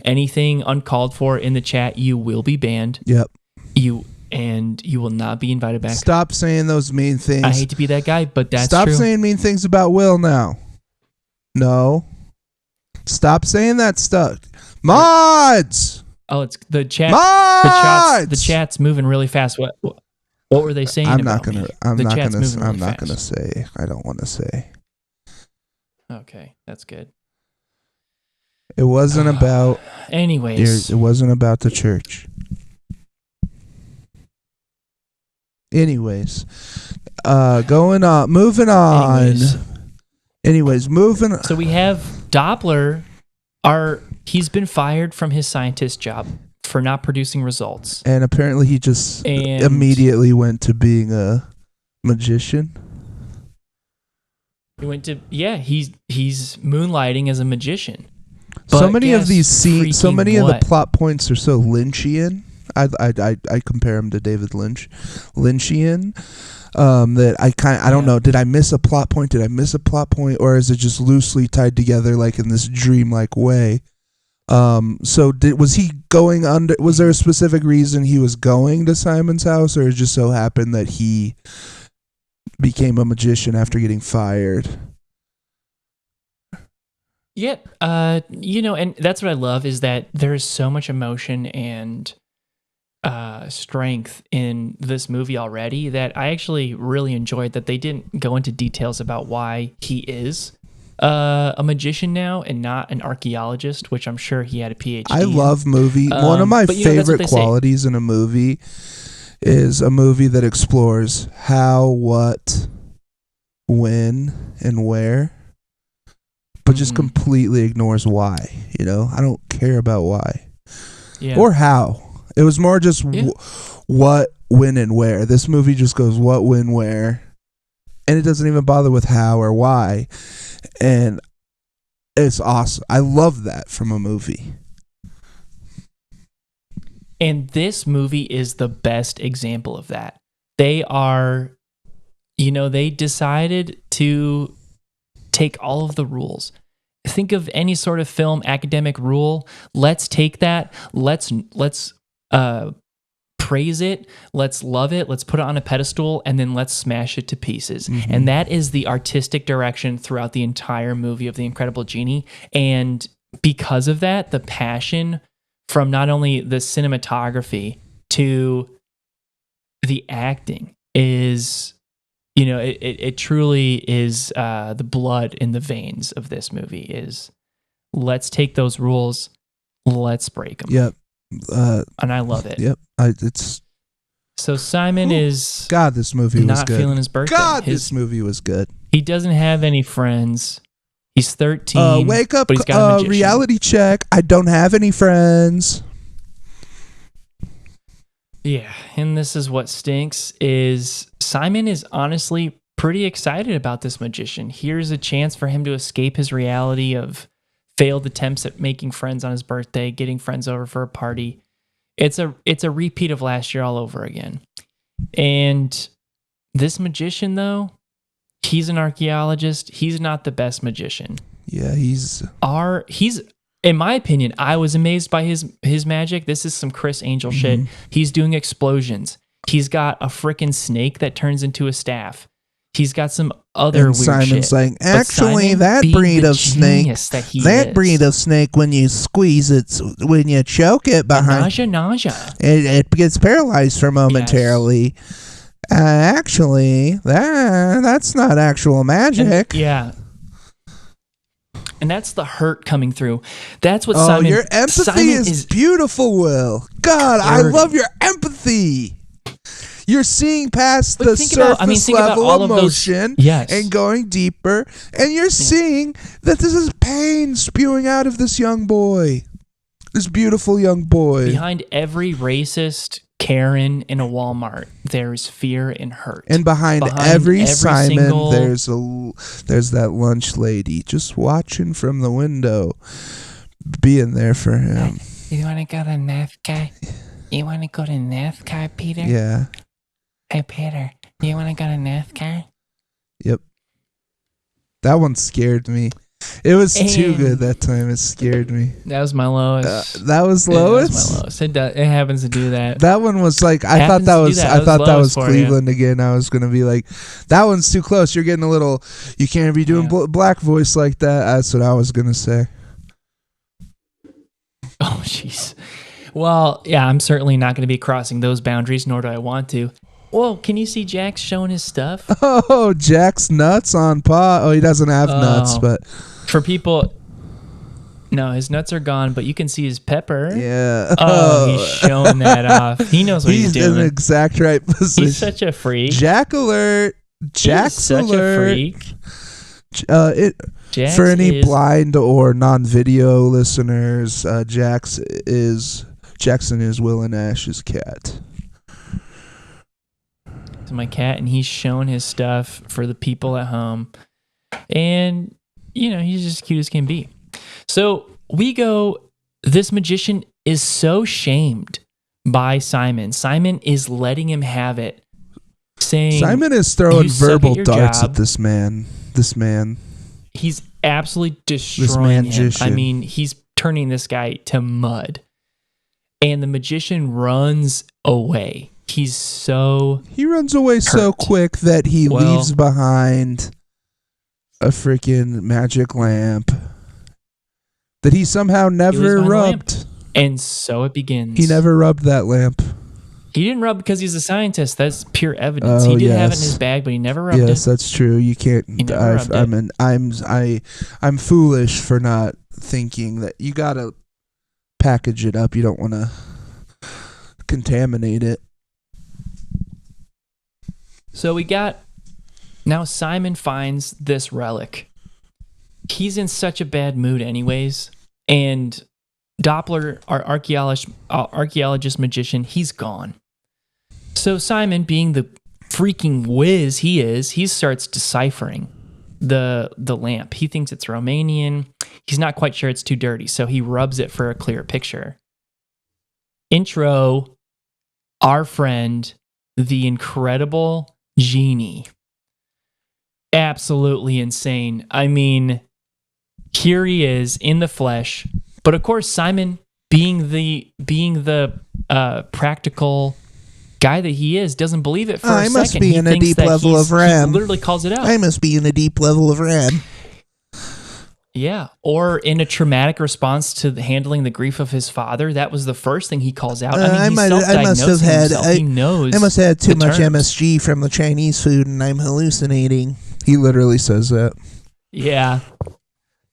anything uncalled for in the chat, you will be banned. Yep. You will not be invited back. Stop saying those mean things. I hate to be that guy, but that's Stop true. saying mean things about Will now. No. Stop saying that stuff. Mods! Oh, it's the chat. Mods! The chat's moving really fast. What were they saying? I'm not gonna say. I don't want to say. Okay, that's good. It wasn't about. Anyways, it wasn't about the church. Anyways, moving on. Anyways, moving on. So we have Doppler. He's been fired from his scientist job for not producing results. And apparently he just immediately went to being a magician. He went to he's moonlighting as a magician. So many of these scenes, of the plot points are so Lynchian. I compare him to David Lynch. Lynchian. That I don't know. Did I miss a plot point? Or is it just loosely tied together like in this dreamlike way? Was he going under? Was there a specific reason he was going to Simon's house, or it just so happened that he became a magician after getting fired? Yeah, and that's what I love is that there's so much emotion and strength in this movie already that I actually really enjoyed that they didn't go into details about why he is a magician now and not an archaeologist, which I'm sure he had a PhD. I love movie. One of my favorite qualities in a movie is a movie that explores how, what, when, and where, but just completely ignores why. I don't care about why or how. It was more just what, when, and where. This movie just goes what, when, where, and it doesn't even bother with how or why. And it's awesome. I love that from a movie. And this movie is the best example of that. They decided to take all of the rules. Think of any sort of film academic rule. Let's take that. Let's praise it. Let's love it. Let's put it on a pedestal, and then let's smash it to pieces. Mm-hmm. And that is the artistic direction throughout the entire movie of The Incredible Genie. And because of that, the passion from not only the cinematography to the acting is, it truly is the blood in the veins of this movie is let's take those rules. let's break them. Yep. And I love it. Yep. It's So Simon is God. This movie was not good. feeling his birthday. This movie was good. He doesn't have any friends. He's 13. Wake up! But he's got a magician. Reality check. I don't have any friends. Yeah, and this is what stinks is Simon is honestly pretty excited about this magician. Here's a chance for him to escape his reality of failed attempts at making friends on his birthday, getting friends over for a party. It's a repeat of last year all over again. And this magician, though, he's an archaeologist. He's not the best magician. Yeah, he's in my opinion, I was amazed by his magic. This is some Chris Angel shit. He's doing explosions. He's got a freaking snake that turns into a staff. He's got some other weird Simon's shit. saying, actually, Simon, that breed of snake, breed of snake, when you squeeze it, when you choke it behind, nausea. It gets paralyzed for momentarily. Yes. Actually, that's not actual magic. And that's the hurt coming through. That's what Simon... your empathy is beautiful, Will. God, I love your empathy. You're seeing past the surface level emotion and going deeper, and you're seeing that this is pain spewing out of this young boy. This beautiful young boy. Behind every racist Karen in a Walmart, there's fear and hurt. And behind every Simon, there's that lunch lady just watching from the window, being there for him. You want to go to NASCAR? You want to go to NASCAR, Peter? Yeah. Hey, Peter, do you want to go to NASCAR? Yep. That one scared me. It was too good that time. It scared me. That was my lowest. That was lowest? That was my lowest. It happens to do that. That one was like, I thought that was Cleveland again. I was going to be like, that one's too close. You're getting a little, you can't be doing black voice like that. That's what I was going to say. Oh, jeez. Well, yeah, I'm certainly not going to be crossing those boundaries, nor do I want to. Whoa, can you see Jax showing his stuff? Oh, Jack's nuts on pot. Oh, he doesn't have nuts, but... For people... No, his nuts are gone, but you can see his pepper. Yeah. Oh, he's showing that off. He knows what he's doing. He's in the exact right position. He's such a freak. Jack alert. Jack's alert. He's such a freak. For any blind or non-video listeners, Jackson is Will and Ash's cat. To my cat, and he's showing his stuff for the people at home, and he's just cute as can be. So we go, this magician is so shamed by Simon. Simon is letting him have it, saying Simon is throwing verbal darts at this man. He's absolutely destroying him. I mean, he's turning this guy to mud, and the magician runs away. He runs away so quick that he leaves behind a freaking magic lamp that he somehow never rubbed. And so it begins. He never rubbed that lamp. He didn't rub because he's a scientist. That's pure evidence. He did have it in his bag, but he never rubbed it. Yes, that's true. You can't. I'm foolish for not thinking that you gotta package it up. You don't want to contaminate it. So now Simon finds this relic. He's in such a bad mood anyways. And Doppler, our archaeologist magician, he's gone. So Simon, being the freaking whiz he starts deciphering the lamp. He thinks it's Romanian. He's not quite sure it's too dirty, so he rubs it for a clear picture. Intro, our friend, the Incredible Genie. Absolutely insane. I mean, here he is in the flesh, but of course Simon, being the practical guy that he is, doesn't believe it for a second. I must be in a deep level of RAM. He literally calls it out. I must be in a deep level of RAM. Yeah, or in a traumatic response to handling the grief of his father. That was the first thing he calls out. I mean, I must have had. He knows. I must have had too much MSG from the Chinese food, and I'm hallucinating. He literally says that. Yeah,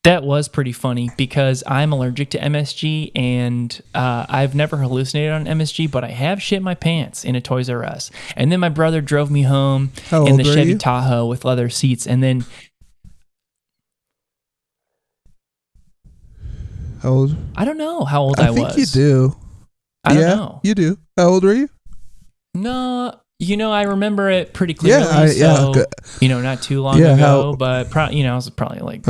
That was pretty funny because I'm allergic to MSG, and I've never hallucinated on MSG, but I have shit my pants in a Toys R Us. And then my brother drove me home How in old the were Chevy you? Tahoe with leather seats, and then How old? I don't know how old I was. I think you do. I don't know. You do. How old were you? No, I remember it pretty clearly. Not too long ago, but I was probably like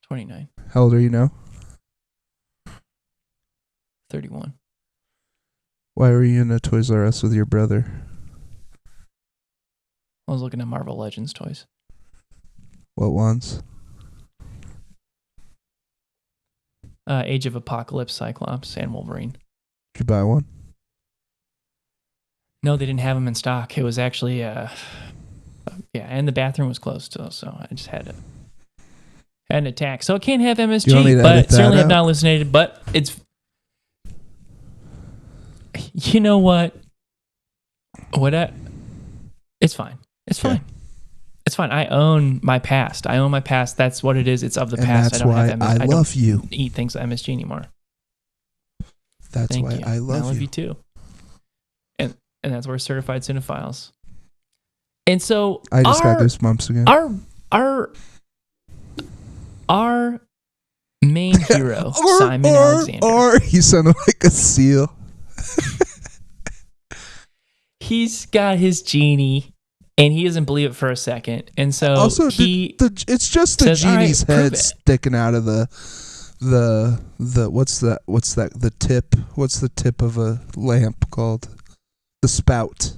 29. How old are you now? 31. Why were you in a Toys R Us with your brother? I was looking at Marvel Legends toys. What ones? Age of Apocalypse, Cyclops, and Wolverine. Did you buy one? No, they didn't have them in stock. It was actually, and the bathroom was closed, so I just had an attack. So I can't have MSG, but certainly have not hallucinated. But it's, you know what? It's fine. It's fine. It's fine. I own my past. That's what it is. It's of the past. That's why I love you. Eat things with MSG anymore. That's why I love you too. And that's where certified cinephiles. And so I just got goosebumps again. Our main hero, Simon Alexander. He sounded like a seal. He's got his genie. And he doesn't believe it for a second, and so also it's just the genie's head sticking out of the what's the tip? What's the tip of a lamp called? The spout.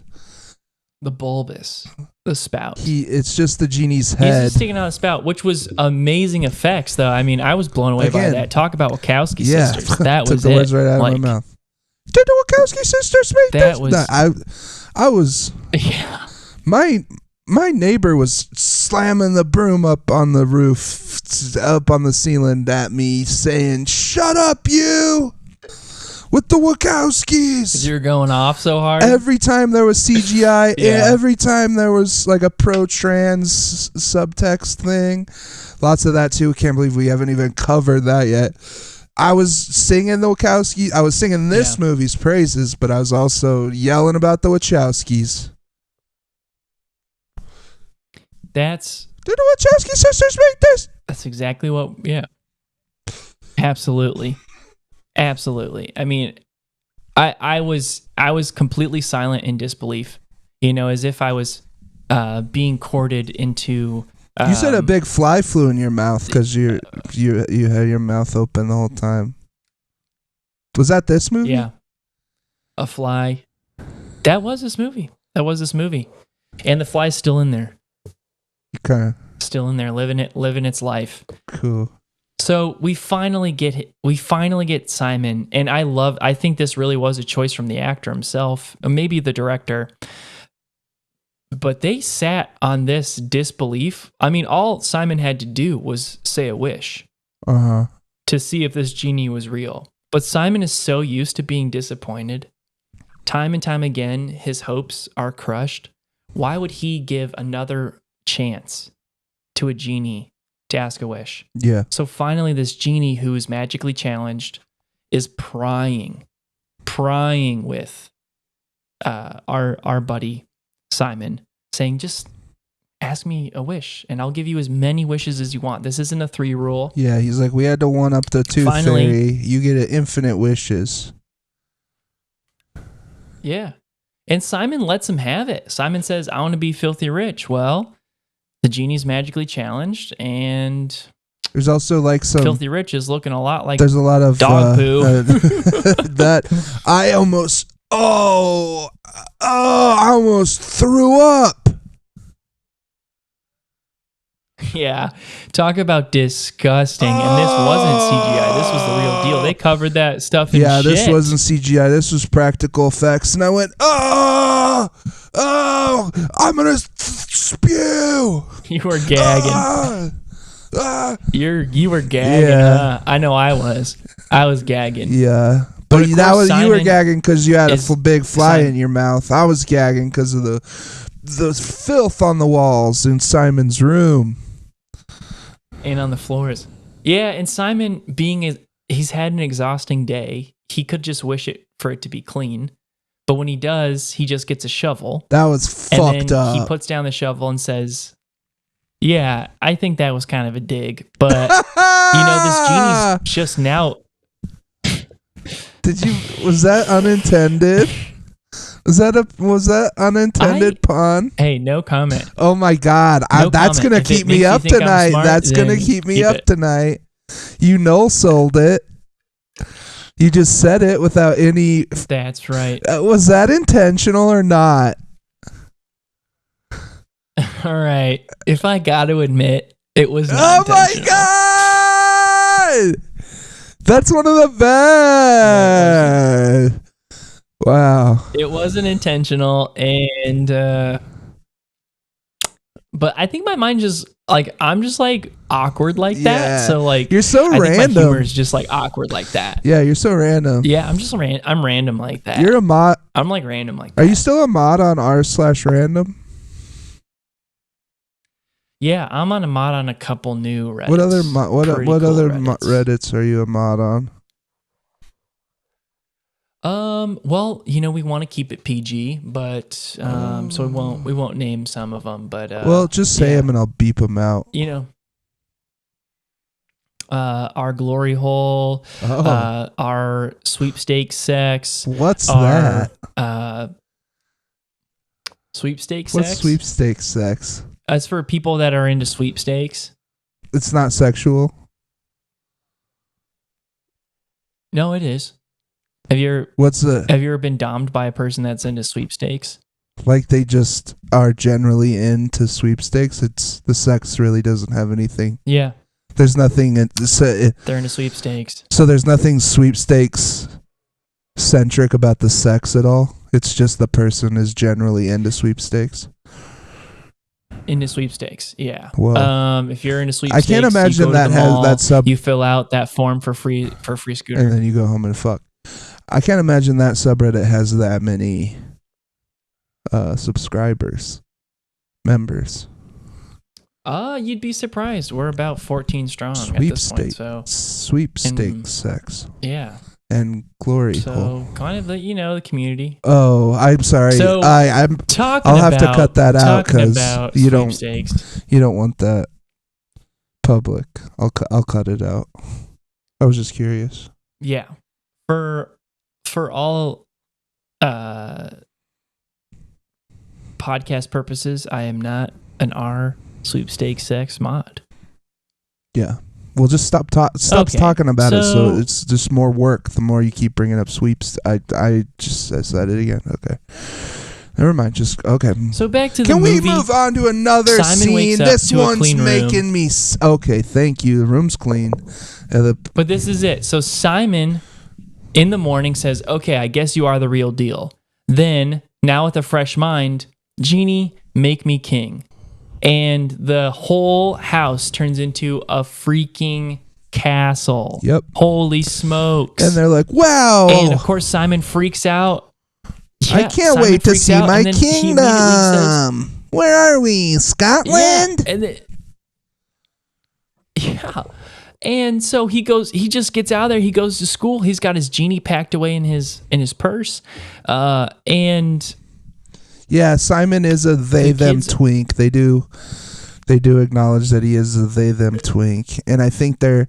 The bulbous. The spout. It's just the genie's head. He's just sticking out of the spout, which was amazing effects, though. I mean, I was blown away by that. Talk about Wachowski sisters. That was took the words right out of my mouth. Did the Wachowski sisters make that? I was. Yeah. My neighbor was slamming the broom up on the roof, up on the ceiling at me, saying, "Shut up, you!" With the Wachowskis. 'Cause you were going off so hard. Every time there was CGI, every time there was like a pro-trans subtext thing, lots of that too. Can't believe we haven't even covered that yet. I was singing the Wachowskis. I was singing this movie's praises, but I was also yelling about the Wachowskis. Did the Wachowski sisters make this? That's exactly what. Yeah. Absolutely. I mean, I was completely silent in disbelief. As if I was being courted into. You said a big fly flew in your mouth because you had your mouth open the whole time. Was that this movie? Yeah. A fly. That was this movie. And the fly's still in there. Okay. Still in there, living its life. Cool. So we finally get Simon, and I think this really was a choice from the actor himself, or maybe the director. But they sat on this disbelief. I mean, all Simon had to do was say a wish to see if this genie was real. But Simon is so used to being disappointed. Time and time again, his hopes are crushed. Why would he give another chance to a genie to ask a wish? Yeah. So finally, this genie who is magically challenged is prying with our buddy Simon, saying, "Just ask me a wish, and I'll give you as many wishes as you want. This isn't a 3 rule." Yeah, he's like, "We had to one up the tooth fairy. You get infinite wishes." Yeah. And Simon lets him have it. Simon says, "I want to be filthy rich." Well, the genie's magically challenged, and there's also like some filthy rich is looking a lot like there's a lot of dog poo. That I almost I almost threw up. Yeah, talk about disgusting. And this wasn't CGI. This was the real deal. They covered that stuff in shit. This wasn't CGI. This was practical effects. And I went, I'm going to spew. You were gagging. You were gagging. Yeah. I know I was. I was gagging. Yeah. But you were gagging because you had a big fly in your mouth. I was gagging because of the filth on the walls in Simon's room. and on the floors. Yeah, and Simon, he's had an exhausting day. He could just wish for it to be clean. But when he does, he just gets a shovel. That was fucked up. He puts down the shovel and says, yeah, I think that was kind of a dig. But, this genie's just now. Was that unintended? Was that unintended pun? Hey, no comment. Oh my God. That's going to keep me up tonight. That's going to keep me up tonight. You sold it. You just said it without any. That's right. Was that intentional or not? All right. If I got to admit, it was not intentional. Oh my God! That's one of the best. Wow. It wasn't intentional, and but I think my mind just I'm just awkward like that. So you're so I random. think my humor is just awkward like that. Yeah, you're so random. Yeah, I'm random like that. You're a mod. I'm random like that. Are you still a mod on r/random? Yeah, I'm on a mod on a couple new Reddits. What other Reddits are you a mod on? Well, we want to keep it PG, but so we won't name some of them, but well, just say them and I'll beep them out. Our glory hole, our sweepstakes sex. What's that? Sweepstakes What's sex? sweepstakes sex? It's for people that are into sweepstakes. It's not sexual. No, it is. Have you ever been dommed by a person that's into sweepstakes? Like they just are generally into sweepstakes. It's the sex really doesn't have anything. Yeah. There's nothing. They're into sweepstakes. So there's nothing sweepstakes centric about the sex at all. It's just the person is generally into sweepstakes. Into sweepstakes, yeah. Well, if you're into sweepstakes, I can't imagine that has that sub. You fill out that form for free scooter, and then you go home and fuck. I can't imagine that subreddit has that many members. You'd be surprised. We're about 14 strong at this point. So sweepstakes sex. Yeah. And glory so hole. Kind of the community. Oh, I'm sorry. So I'll have to cut that out because you don't want that public. I'll cut it out. I was just curious. Yeah. For all podcast purposes, I am not an R sweepstakes sex mod. Yeah. Well, just stop talking about it. So it's just more work. The more you keep bringing up sweeps, I said it again. Okay, never mind. Just okay. So back to the movie. Can we move on to another scene? This one's making me. Okay, thank you. The room's clean. But this is it. So Simon, in the morning, says, "Okay, I guess you are the real deal." Then, now with a fresh mind, Genie, make me king. And the whole house turns into a freaking castle. Yep. Holy smokes. And they're like, wow. And of course, Simon freaks out. Yeah, I can't wait to see my kingdom. Where are we? Scotland? Yeah. And so he just gets out of there. He goes to school. He's got his genie packed away in his purse. And yeah, Simon is a they-them twink. They do acknowledge that he is a they-them twink. And I think there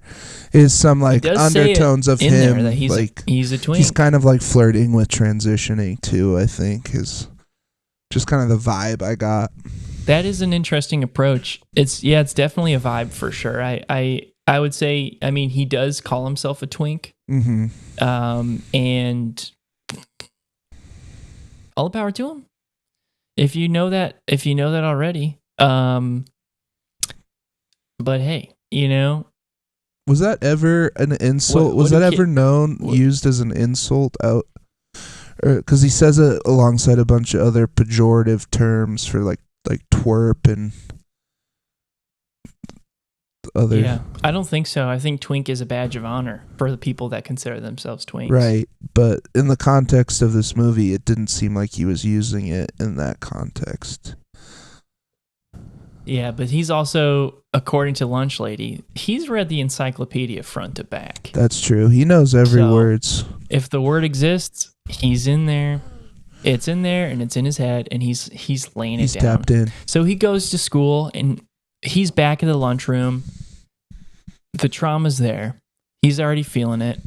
is some undertones of him. That he's a twink. He's kind of flirting with transitioning too, I think, is just kind of the vibe I got. That is an interesting approach. It's definitely a vibe for sure. I would say, he does call himself a twink. Mm-hmm. And all the power to him. If you know that already. But hey, was that ever an insult? Was that ever used as an insult out? Because he says it alongside a bunch of other pejorative terms for like twerp and other. Yeah, I don't think so. I think twink is a badge of honor for the people that consider themselves twinks. Right, but in the context of this movie, it didn't seem like he was using it in that context. Yeah, but he's also, according to Lunch Lady, he's read the encyclopedia front to back. That's true. He knows every So, words. If the word exists, he's in there. It's in there, and it's in his head, and he's laying He's it down. tapped in. So he goes to school, and he's back in the lunchroom. The trauma's there. He's already feeling it.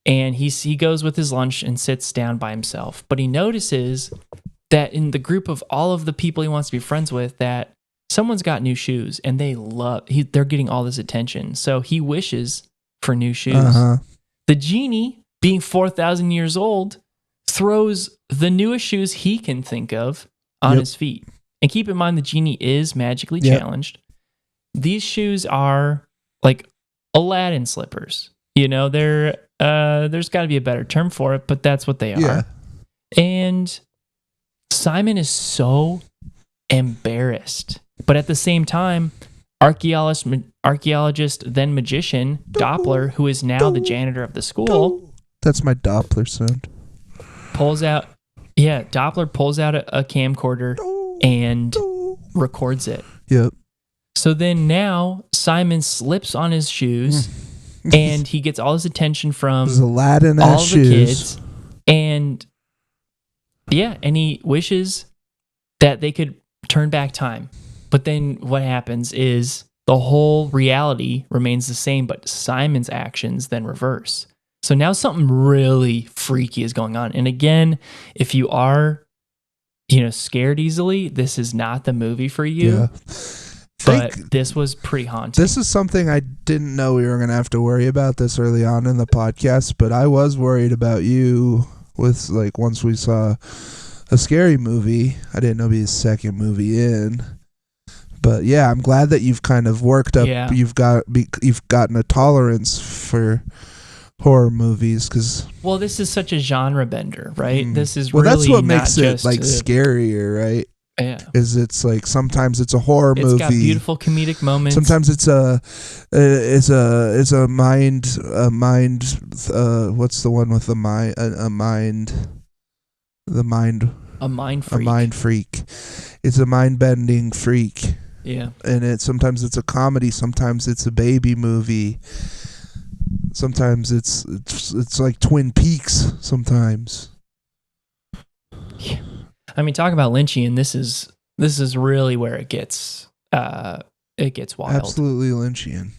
And he goes with his lunch and sits down by himself. But he notices that in the group of all of the people he wants to be friends with, that someone's got new shoes, and they're getting all this attention. So he wishes for new shoes. Uh-huh. The genie, being 4,000 years old, throws the newest shoes he can think of on his feet. And keep in mind, the genie is magically challenged. These shoes are like Aladdin slippers. You know, there's got to be a better term for it, but that's what they are. Yeah. And Simon is so embarrassed. But at the same time, archaeologist, then magician, Doppler, who is now the janitor of the school. That's my Doppler sound. Doppler pulls out a camcorder and records it. Yep. So then now Simon slips on his shoes and he gets all his attention from Aladdin all shoes. the kids. And he wishes that they could turn back time. But then what happens is the whole reality remains the same, but Simon's actions then reverse. So now something really freaky is going on. And again, if you are, scared easily, this is not the movie for you. Yeah. But this was pretty haunting. This is something I didn't know we were going to have to worry about this early on in the podcast, but I was worried about you with, like, once we saw a scary movie. I didn't know it'd be the second movie in. But yeah, I'm glad that you've kind of worked up. Yeah. You've gotten a tolerance for horror movies well, this is such a genre bender, right? This is really that's what makes it just like scarier, right? Yeah, is it's like sometimes it's a horror movie. It's got beautiful comedic moments. Sometimes it's a mind what's the one with the mind a mind freak. It's a mind bending freak. Yeah, and sometimes it's a comedy. Sometimes it's a baby movie. Sometimes it's like Twin Peaks. Sometimes. Yeah. I mean, talk about Lynchian. This is really where it gets wild. Absolutely Lynchian.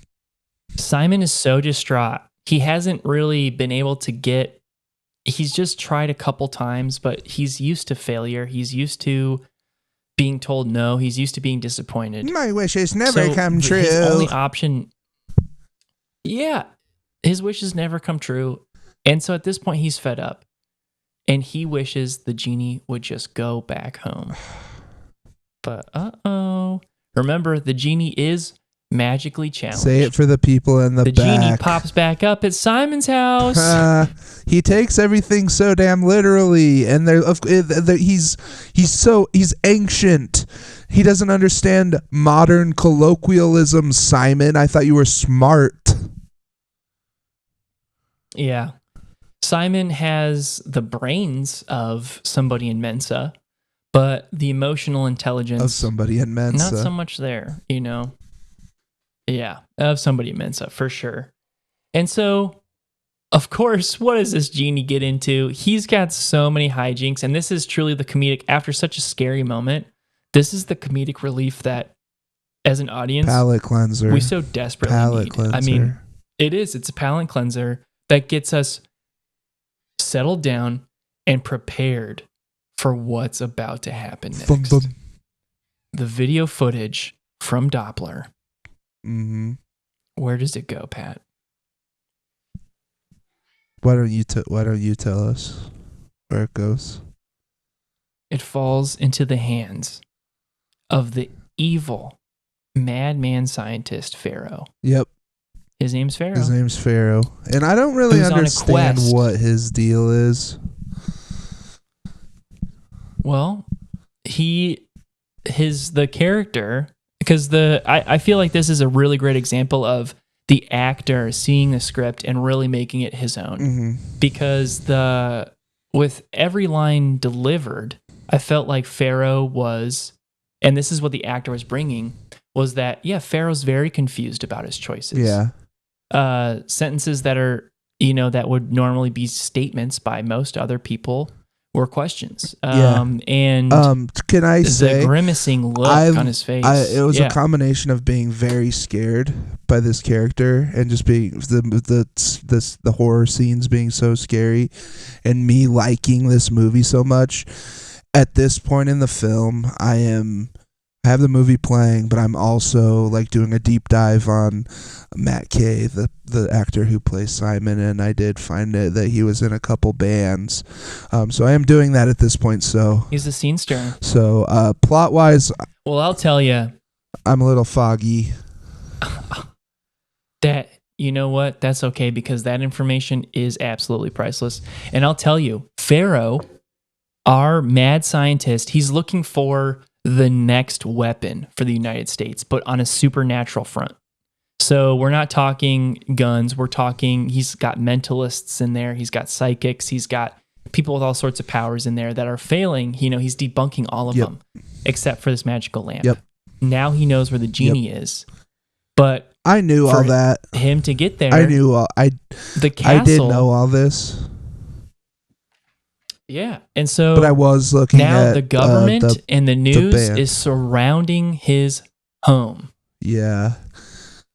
Simon is so distraught. He hasn't really been able to get. He's just tried a couple times, but he's used to failure. He's used to being told no. He's used to being disappointed. My wishes never come true. His only option. Yeah, his wishes never come true, and so at this point, he's fed up. And he wishes the genie would just go back home. But remember, the genie is magically challenged. Say it for the people in the back. The genie pops back up at Simon's house. He takes everything so damn literally, and he's ancient. He doesn't understand modern colloquialism. Simon, I thought you were smart. Yeah. Simon has the brains of somebody in Mensa, but the emotional intelligence of somebody in Mensa. Not so much there, Yeah, of somebody in Mensa, for sure. And so, of course, what does this genie get into? He's got so many hijinks, and this is truly the comedic, after such a scary moment, this is the comedic relief that, as an audience, palate cleanser. We so desperately need. Cleanser. I mean, it's a palate cleanser that gets us settled down and prepared for what's about to happen next. The video footage from Doppler. Mm-hmm. Where does it go, Pat? Why don't you tell us where it goes? It falls into the hands of the evil madman scientist Pharaoh. Yep. His name's Pharaoh. And I don't really understand what his deal is. Well, the character, because I feel like this is a really great example of the actor seeing the script and really making it his own. Mm-hmm. Because with every line delivered, I felt like Pharaoh was, and this is what the actor was bringing, was that, Pharaoh's very confused about his choices. Yeah. Sentences that are, that would normally be statements by most other people were questions. And can I say the grimacing look on his face? It was a combination of being very scared by this character and just being the horror scenes being so scary, and me liking this movie so much. At this point in the film, I have the movie playing, but I'm also like doing a deep dive on Matt Kay, the actor who plays Simon, and I did find that he was in a couple bands. So I am doing that at this point. So he's a scene stirrer. So plot wise, well, I'll tell you, I'm a little foggy. That, you know what? That's okay, because that information is absolutely priceless. And I'll tell you, Pharaoh, our mad scientist, he's looking for the next weapon for the United States, but on a supernatural front. So we're not talking guns. We're talking, he's got mentalists in there. He's got psychics. He's got people with all sorts of powers in there that are failing. He's debunking all of them except for this magical lamp. Yep. Now he knows where the genie is. But I knew all that. Him to get there. I knew all. The castle. I did know all this. Yeah, and so but I was looking now at the government and the news band. is surrounding his home. Yeah.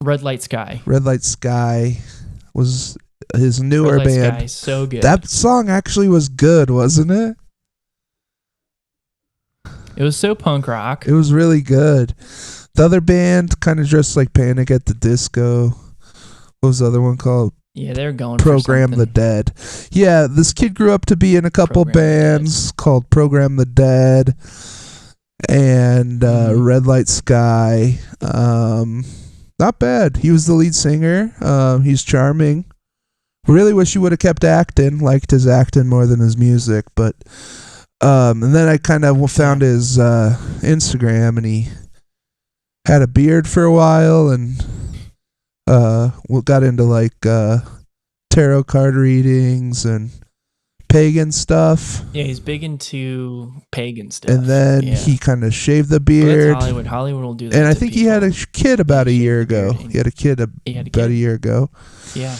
Red Light Sky. Red Light Sky was his newer Red Light band. Sky, so good. That song actually was good, wasn't it? It was so punk rock. It was really good. The other band kind of dressed like Panic at the Disco. What was the other one called? Yeah, they're going Program for the Dead. Yeah, this kid grew up to be in a couple bands called Program the Dead and Red Light Sky. Not bad. He was the lead singer. He's charming. Really wish he would have kept acting. Liked his acting more than his music. But and then I kind of found his Instagram, and he had a beard for a while, and got into like tarot card readings and pagan stuff. Yeah, he's big into pagan stuff. And then he kind of shaved the beard. Well, that's Hollywood. Hollywood will do that. And I think he had a kid about a year ago. He had a kid about a year ago. Yeah.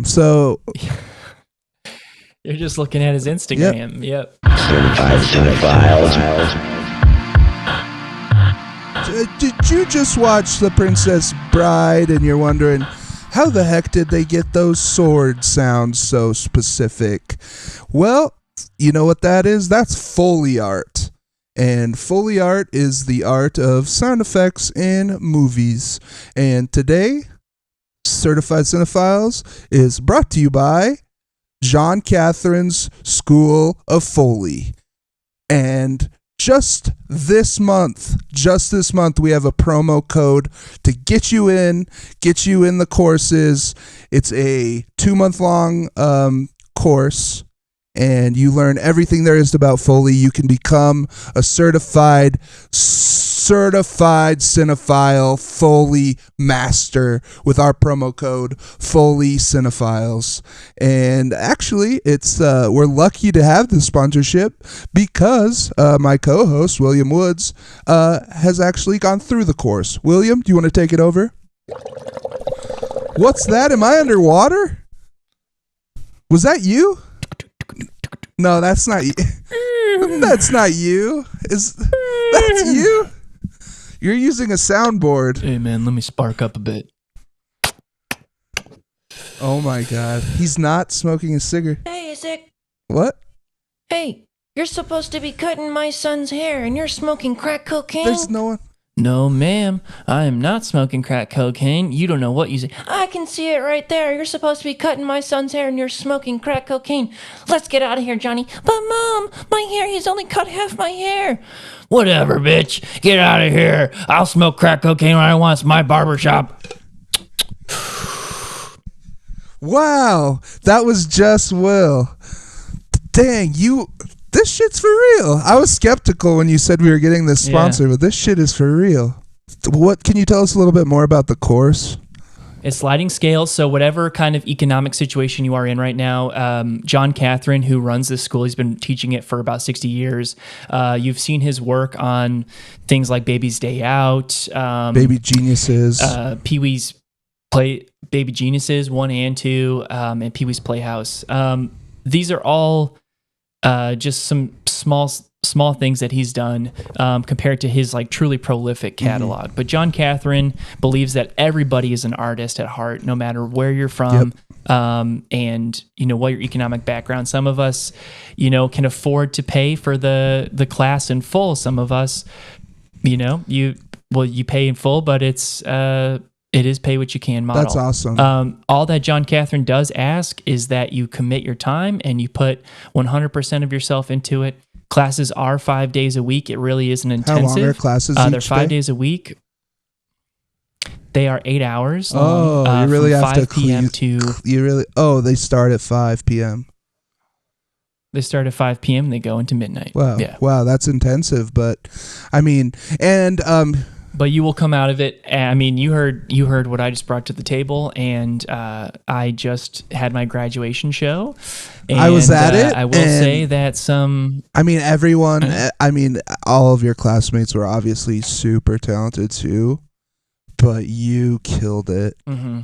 So you're just looking at his Instagram. Yep. Cinephiles. Did you just watch The Princess Bride and you're wondering, how the heck did they get those sword sounds so specific? Well, you know what that is? That's Foley art. And Foley art is the art of sound effects in movies. And today, Certified Cinephiles is brought to you by John Catherine's School of Foley. And just this month, we have a promo code to get you in the courses. It's a 2-month-long course, and you learn everything there is about Foley. You can become a certified cinephile Foley master with our promo code Foley Cinephiles. And actually, it's we're lucky to have this sponsorship because my co-host William Woods has actually gone through the course. William, do you want to take it over? What's that? Am I underwater? Was that you? No, that's not you. That's not you. That's you? You're using a soundboard. Hey, man, let me spark up a bit. Oh, my God. He's not smoking a cigarette. Hey, Isaac. What? Hey, you're supposed to be cutting my son's hair, and you're smoking crack cocaine? There's no one. No, ma'am. I am not smoking crack cocaine. You don't know what you say. I can see it right there. You're supposed to be cutting my son's hair, and you're smoking crack cocaine. Let's get out of here, Johnny. But, Mom, my hair, he's only cut half my hair. Whatever, bitch. Get out of here. I'll smoke crack cocaine when I want. It's my barbershop. Wow. That was just Will. Dang, this shit's for real. I was skeptical when you said we were getting this sponsor, but this shit is for real. What can you tell us a little bit more about the course? It's sliding scale. So whatever kind of economic situation you are in right now, John Catherine, who runs this school, he's been teaching it for about 60 years. You've seen his work on things like Baby's Day Out, Baby Geniuses, Pee-wee's Baby Geniuses 1 and 2, and Pee-wee's Playhouse. These are all just some small things that he's done compared to his like truly prolific catalog. But John Catherine believes that everybody is an artist at heart, no matter where you're from. And what your economic background. Some of us, can afford to pay for the class in full. Some of us, you pay in full, but it is pay what you can model. That's awesome. All that John Catherine does ask is that you commit your time and you put 100% of yourself into it. Classes are 5 days a week. It really isn't intensive. How long are classes They're each 5 day? days a week. They are 8 hours Oh, long. you really from have 5 to p.m. to they start at 5 p.m. They start at 5 p.m. and they go into midnight. Wow. Yeah. Wow, that's intensive, but But you will come out of it. I mean, you heard what I just brought to the table, and I just had my graduation show. And, I was at it. I will say that everyone, all of your classmates were obviously super talented too, but you killed it. Mm-hmm.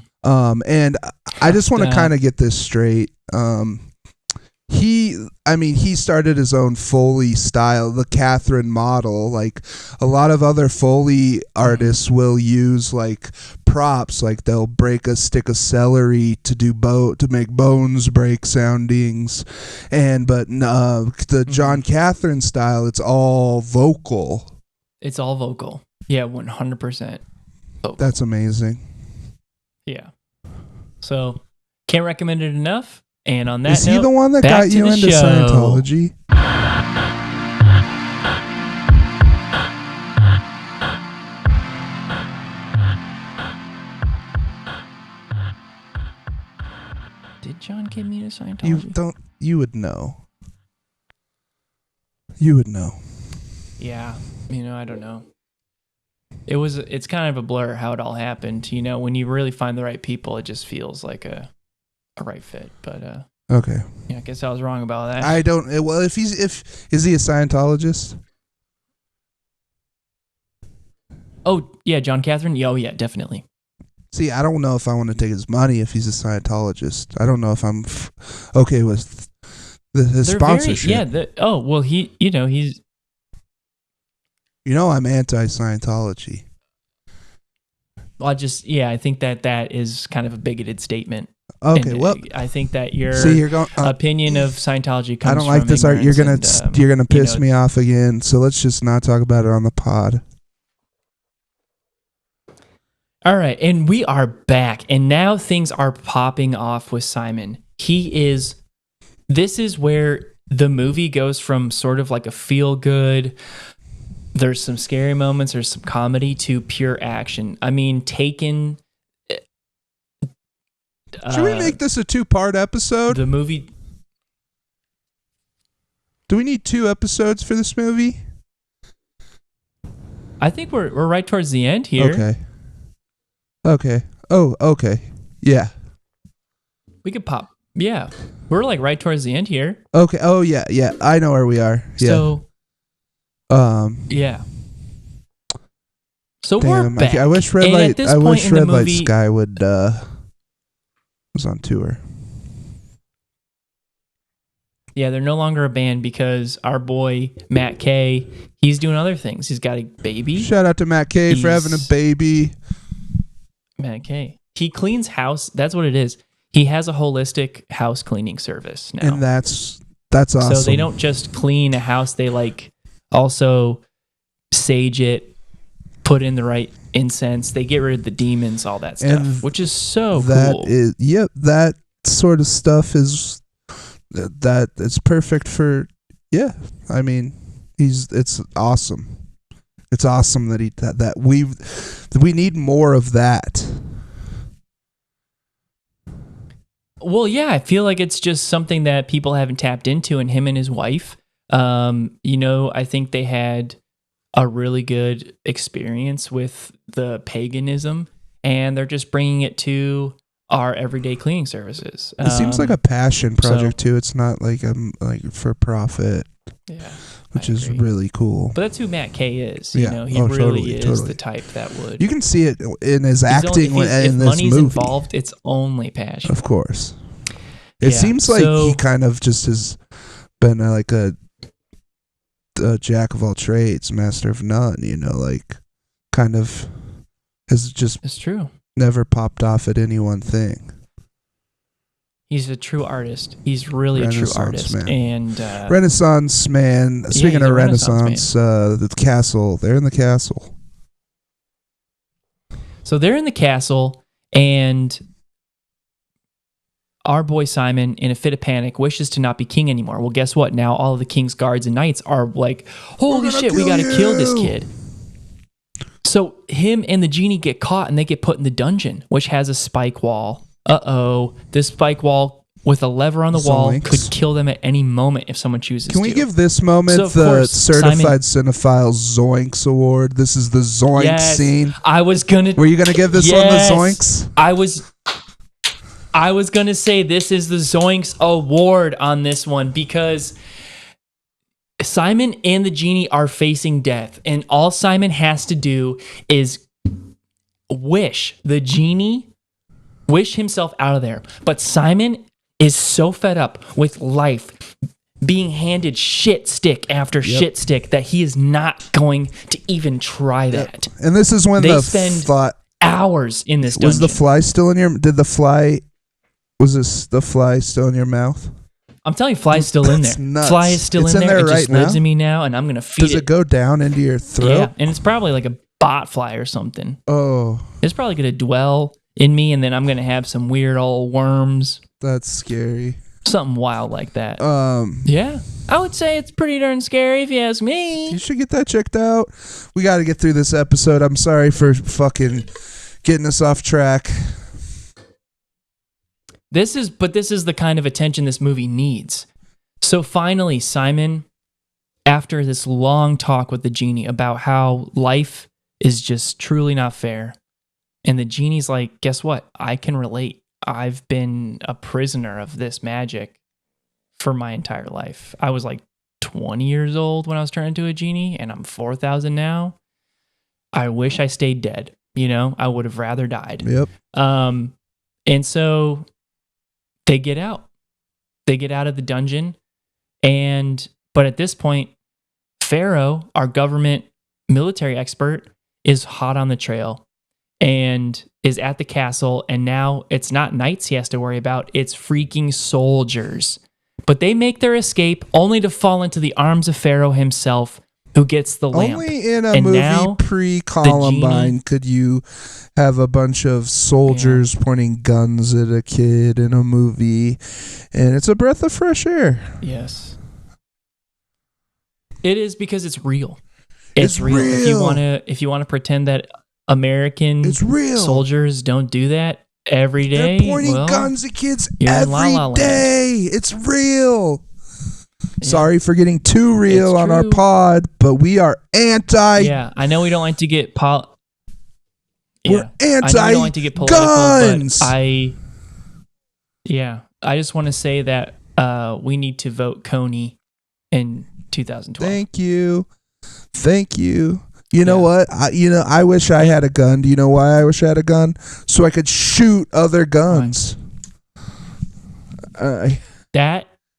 And I just want to kind of get this straight. He started his own Foley style, the Catherine model. Like a lot of other Foley artists will use like props, like they'll break a stick of celery to make bones break soundings, but the John Catherine style, it's all vocal. It's all vocal. Yeah, 100%. Vocal. That's amazing. Yeah. So can't recommend it enough. And on that Is he note, the one that back got to you the into show. Scientology? Did John get me to Scientology? You would know. You would know. Yeah. I don't know. It's kind of a blur how it all happened. When you really find the right people, it just feels like a right fit. But Okay. yeah, I guess I was wrong about that. I don't. Well, is he a Scientologist? Oh yeah, John Catherine. Oh yeah, definitely. See, I don't know if I want to take his money if he's a Scientologist. I don't know if I'm okay with his They're sponsorship. He's. I'm anti-Scientology. I think that is kind of a bigoted statement. Okay, And, well, I think that your you're going. opinion of Scientology comes I don't like from this art. You're gonna ignorance you're gonna piss you know, me off again. So let's just not talk about it on the pod. All right, and we are back, and now things are popping off with Simon. This is where the movie goes from sort of like a feel-good, there's some scary moments, there's some comedy, to pure action. I mean, Taken... Should we make this a 2-part episode? The movie... Do we need 2 episodes for this movie? I think we're right towards the end here. Okay. Oh, okay. Yeah. We could pop... Yeah. We're like right towards the end here. Okay. Oh, yeah. Yeah. I know where we are. Yeah. So... yeah. So we're back. I wish Red Light Sky would was on tour. Yeah, they're no longer a band because our boy Matt Kay, he's doing other things. He's got a baby. Shout out to Matt Kay for having a baby. Matt Kay. He cleans house. That's what it is. He has a holistic house cleaning service now. And that's awesome. So they don't just clean a house, they like also sage it, put in the right incense. They get rid of the demons, all that stuff, which is so cool. That sort of stuff is it's perfect for I mean, it's awesome. It's awesome that we need more of that. Well, yeah, I feel like it's just something that people haven't tapped into, and him and his wife, I think they had a really good experience with the paganism, and they're just bringing it to our everyday cleaning services. It seems like a passion project too. It's not like for profit. Yeah, which I is agree. really cool. But that's who Matt Kay is. Yeah. You know, he Oh, really is totally. the type that would. You can see it in his He's acting only, if in this money's movie. involved, it's only passion. Of course. It Yeah, seems like so- he kind of just has been like a jack of all trades, master of none, you know, like kind of has just It's true. never popped off at any one thing. He's a true artist. He's really a true Renaissance artist. man. And Renaissance man. Speaking he's of a Renaissance, the castle. They're in the castle. so they're in the castle, and our boy Simon, in a fit of panic, wishes to not be king anymore. Well, guess what? Now all of the king's guards and knights are like, holy shit, we got to kill this kid. So him and the genie get caught, and they get put in the dungeon, which has a spike wall. Uh-oh. This spike wall with a lever on the wall Zoinks. could kill them at any moment if someone chooses Can we to. give this moment So, of the course, Certified Cinephiles Zoinks Award? This is the Zoinks Yes. scene. I was gonna. Were you going to give this Yes. one the Zoinks? I was gonna say this is the Zoinks Award on this one because Simon and the genie are facing death, and all Simon has to do is wish himself out of there. But Simon is so fed up with life being handed shit stick after shit stick that he is not going to even try that. And this is when They the spend fly, hours in this dungeon. was the fly still in your? Was the fly still in your mouth? I'm telling you, Fly's still in there. That's nuts. Fly is still It's in in there. there It just right lives now? in me now, and I'm gonna feed Does it go down into your throat? Yeah, and it's probably like a bot fly or something. Oh, It's probably gonna dwell in me, and then I'm gonna have some weird old worms, that's scary. something wild like that. Um, Yeah, I would say it's pretty darn scary if you ask me. you should get that checked out. We got to get through this episode. I'm sorry for fucking getting us off track. This is the kind of attention this movie needs. So finally, Simon, after this long talk with the genie about how life is just truly not fair, and the genie's like, guess what? I can relate. I've been a prisoner of this magic for my entire life. I was like 20 years old when I was turned into a genie, and I'm 4,000 now. I wish I stayed dead. You know, I would have rather died. Yep. And so they get out. They get out of the dungeon. But at this point, Pharaoh, our government military expert, is hot on the trail and is at the castle. And now it's not knights he has to worry about. It's freaking soldiers. But they make their escape only to fall into the arms of Pharaoh himself, who gets the lamp. Only in a And movie now, pre-Columbine genie- could you have a bunch of soldiers pointing guns at a kid in a movie, and it's a breath of fresh air. Yes. It is because it's real. It's real. real. If you wanna pretend that American It's real. soldiers don't do that every day, They're pointing well, guns at kids you're in La every La Land. day. It's real. Yeah. Sorry for getting too real It's on our true. pod, but we are anti. Yeah, I know we don't like to get We're I know we don't like to get political, anti-guns. but I just want to say that we need to vote Coney in 2012. Thank you. You know Yeah. what? I wish I had a gun. Do you know why I wish I had a gun? So I could shoot other guns. I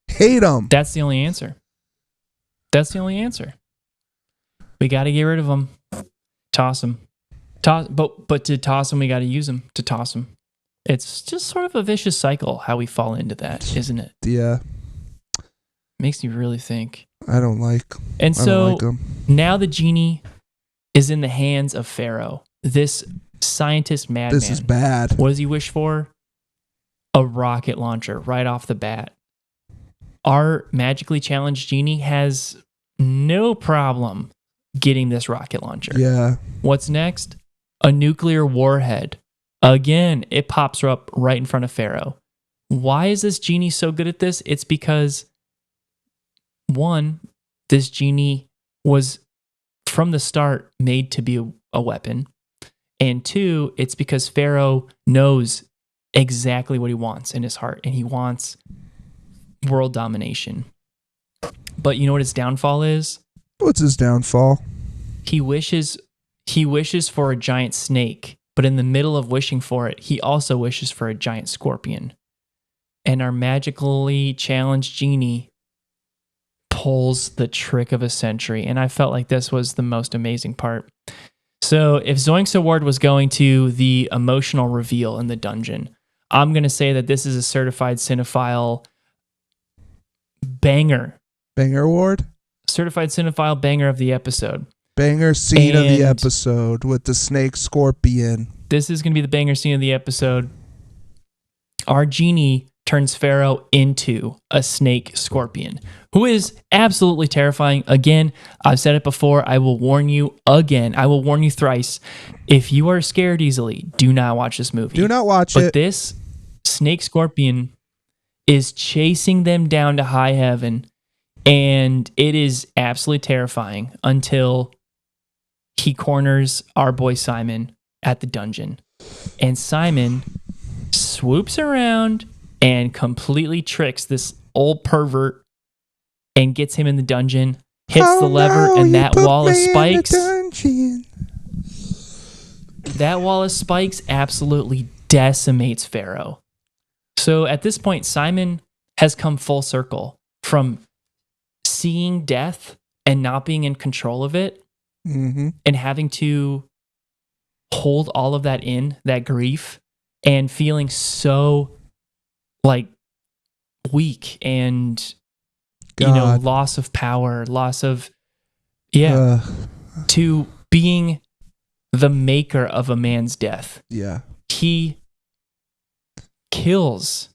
hate them. That's the only answer. We got to get rid of them. Toss them. But to toss them, we got to use them to toss them. It's just sort of a vicious cycle how we fall into that, isn't it? Yeah, Makes you really think. I don't like. And I don't so like them. now the genie is in the hands of Pharaoh, this scientist madman. This is bad. What does he wish for? A rocket launcher right off the bat. Our magically challenged genie has no problem getting this rocket launcher. Yeah. What's next? A nuclear warhead. Again, it pops up right in front of Pharaoh. Why is this genie so good at this? It's because, one, this genie was from the start made to be a weapon. And 2, it's because Pharaoh knows exactly what he wants in his heart, and he wants world domination. But you know what his downfall is? What's his downfall? He wishes for a giant snake, but in the middle of wishing for it, he also wishes for a giant scorpion. And our magically challenged genie pulls the trick of a century. And I felt like this was the most amazing part. So if Zoinks Award was going to the emotional reveal in the dungeon, I'm going to say that this is a certified cinephile banger. Banger award? Certified cinephile banger of the episode. Banger scene of the And- episode with the snake scorpion. This is going to be the banger scene of the episode. Our genie turns Pharaoh into a snake scorpion, who is absolutely terrifying. Again, I've said it before. I will warn you again. I will warn you thrice. If you are scared easily, do not watch this movie. Do not watch But it. this snake scorpion is chasing them down to high heaven, and it is absolutely terrifying until he corners our boy Simon at the dungeon. And Simon swoops around and completely tricks this old pervert and gets him in the dungeon, hits the lever, and that wall of spikes. That wall of spikes absolutely decimates Pharaoh. So at this point, Simon has come full circle from seeing death and not being in control of it, Mm-hmm. and having to hold all of that in, that grief, and feeling so like weak and God. loss of power, loss of to being the maker of a man's death. Yeah. He kills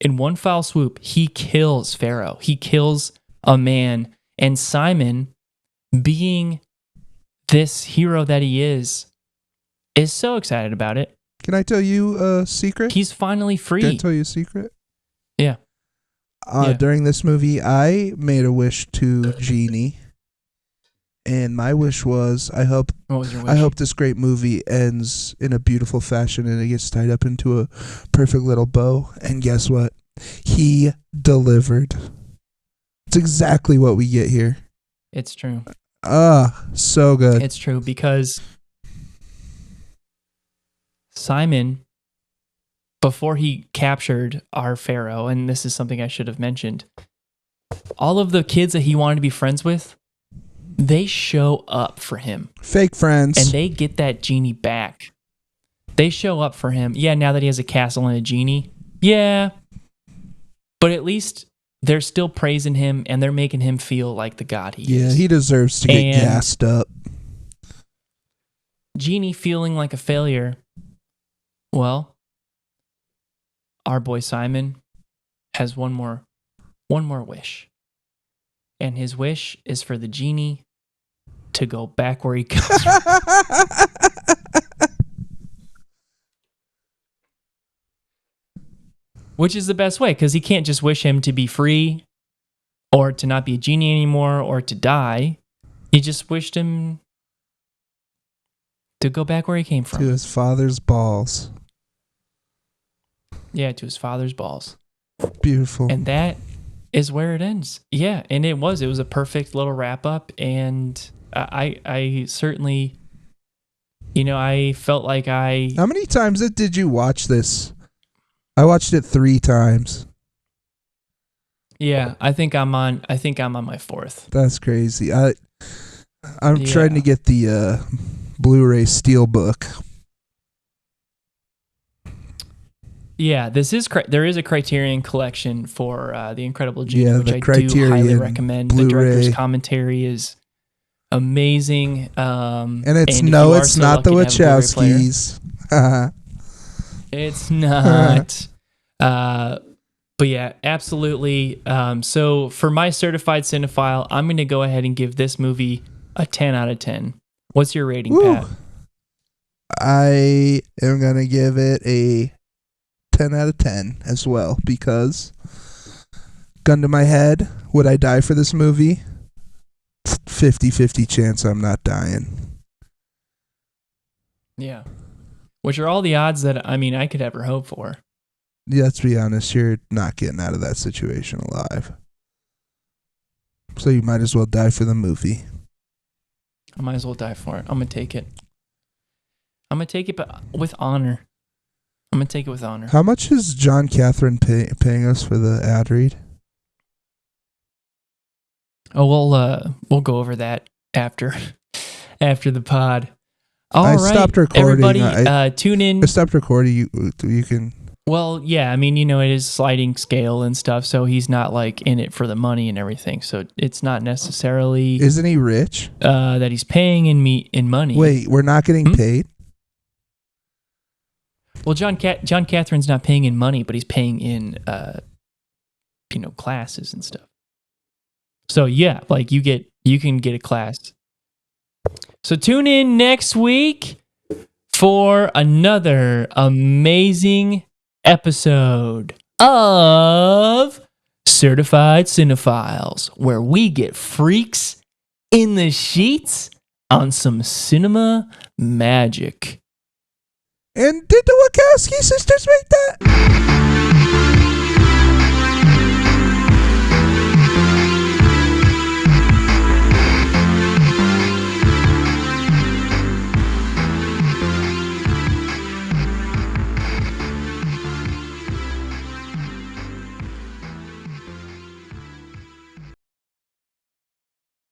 in one foul swoop. He kills Pharaoh. He kills a man, and Simon, being this hero that he is so excited about it. Can I tell you a secret? He's finally free. Can I tell you a secret? Yeah. Yeah. During this movie, I made a wish to Genie, and my wish was, What was your wish? I hope this great movie ends in a beautiful fashion and it gets tied up into a perfect little bow. And guess what? He delivered. It's exactly what we get here. It's true. So good. It's true, because Simon, before he captured our Pharaoh, and this is something I should have mentioned, all of the kids that he wanted to be friends with, they show up for him. Fake friends. And they get that genie back. They show up for him. Yeah, now that he has a castle and a genie. Yeah. But at least they're still praising him, and they're making him feel like the god he is. Yeah, he deserves to get And- gassed up. Genie feeling like a failure. Well, our boy Simon has one more wish. And his wish is for the genie to go back where he comes from. Which is the best way, because he can't just wish him to be free or to not be a genie anymore or to die. He just wished him to go back where he came To from. his father's balls. Yeah, to his father's balls. Beautiful. And that is where it ends. Yeah, and it was a perfect little wrap up, and I certainly, I felt like How many times did you watch this? I watched it 3 times. yeah, I think I'm on my 4th. That's crazy. I'm Yeah. trying to get the Blu-ray Steelbook. Yeah, there is a Criterion collection for the Incredible Genie, Yeah, which the I do highly Criterion recommend. Blu-ray. The director's commentary is amazing. And it's if you no, are it's so not the lucky to have a Blu-ray player- Wachowskis. It's not. But yeah, absolutely. So for my certified cinephile, I'm going to go ahead and give this movie a 10 out of 10. What's your rating, Woo. Pat? I am going to give it a 10 out of 10 as well, because gun to my head, would I die for this movie? 50-50 chance I'm not dying. Yeah. Which are all the odds that, I could ever hope for. Yeah, let's be honest, you're not getting out of that situation alive. So you might as well die for the movie. I might as well die for it. I'm going to take it. I'm going to take it, but with honor. I'm going to take it with honor. How much is John Catherine paying us for the ad read? Oh, we'll go over that after the pod. All I right, stopped recording. Everybody, tune in. I stopped recording. You can. Well, yeah, it is sliding scale and stuff, so he's not like in it for the money and everything. So it's not necessarily. Isn't he rich? That he's paying in money. Wait, we're not getting paid? Well, John Catherine's not paying in money, but he's paying in, classes and stuff. So yeah, like you can get a class. So tune in next week for another amazing episode of Certified Cinephiles, where we get freaks in the sheets on some cinema magic. And did the Wachowski sisters make that?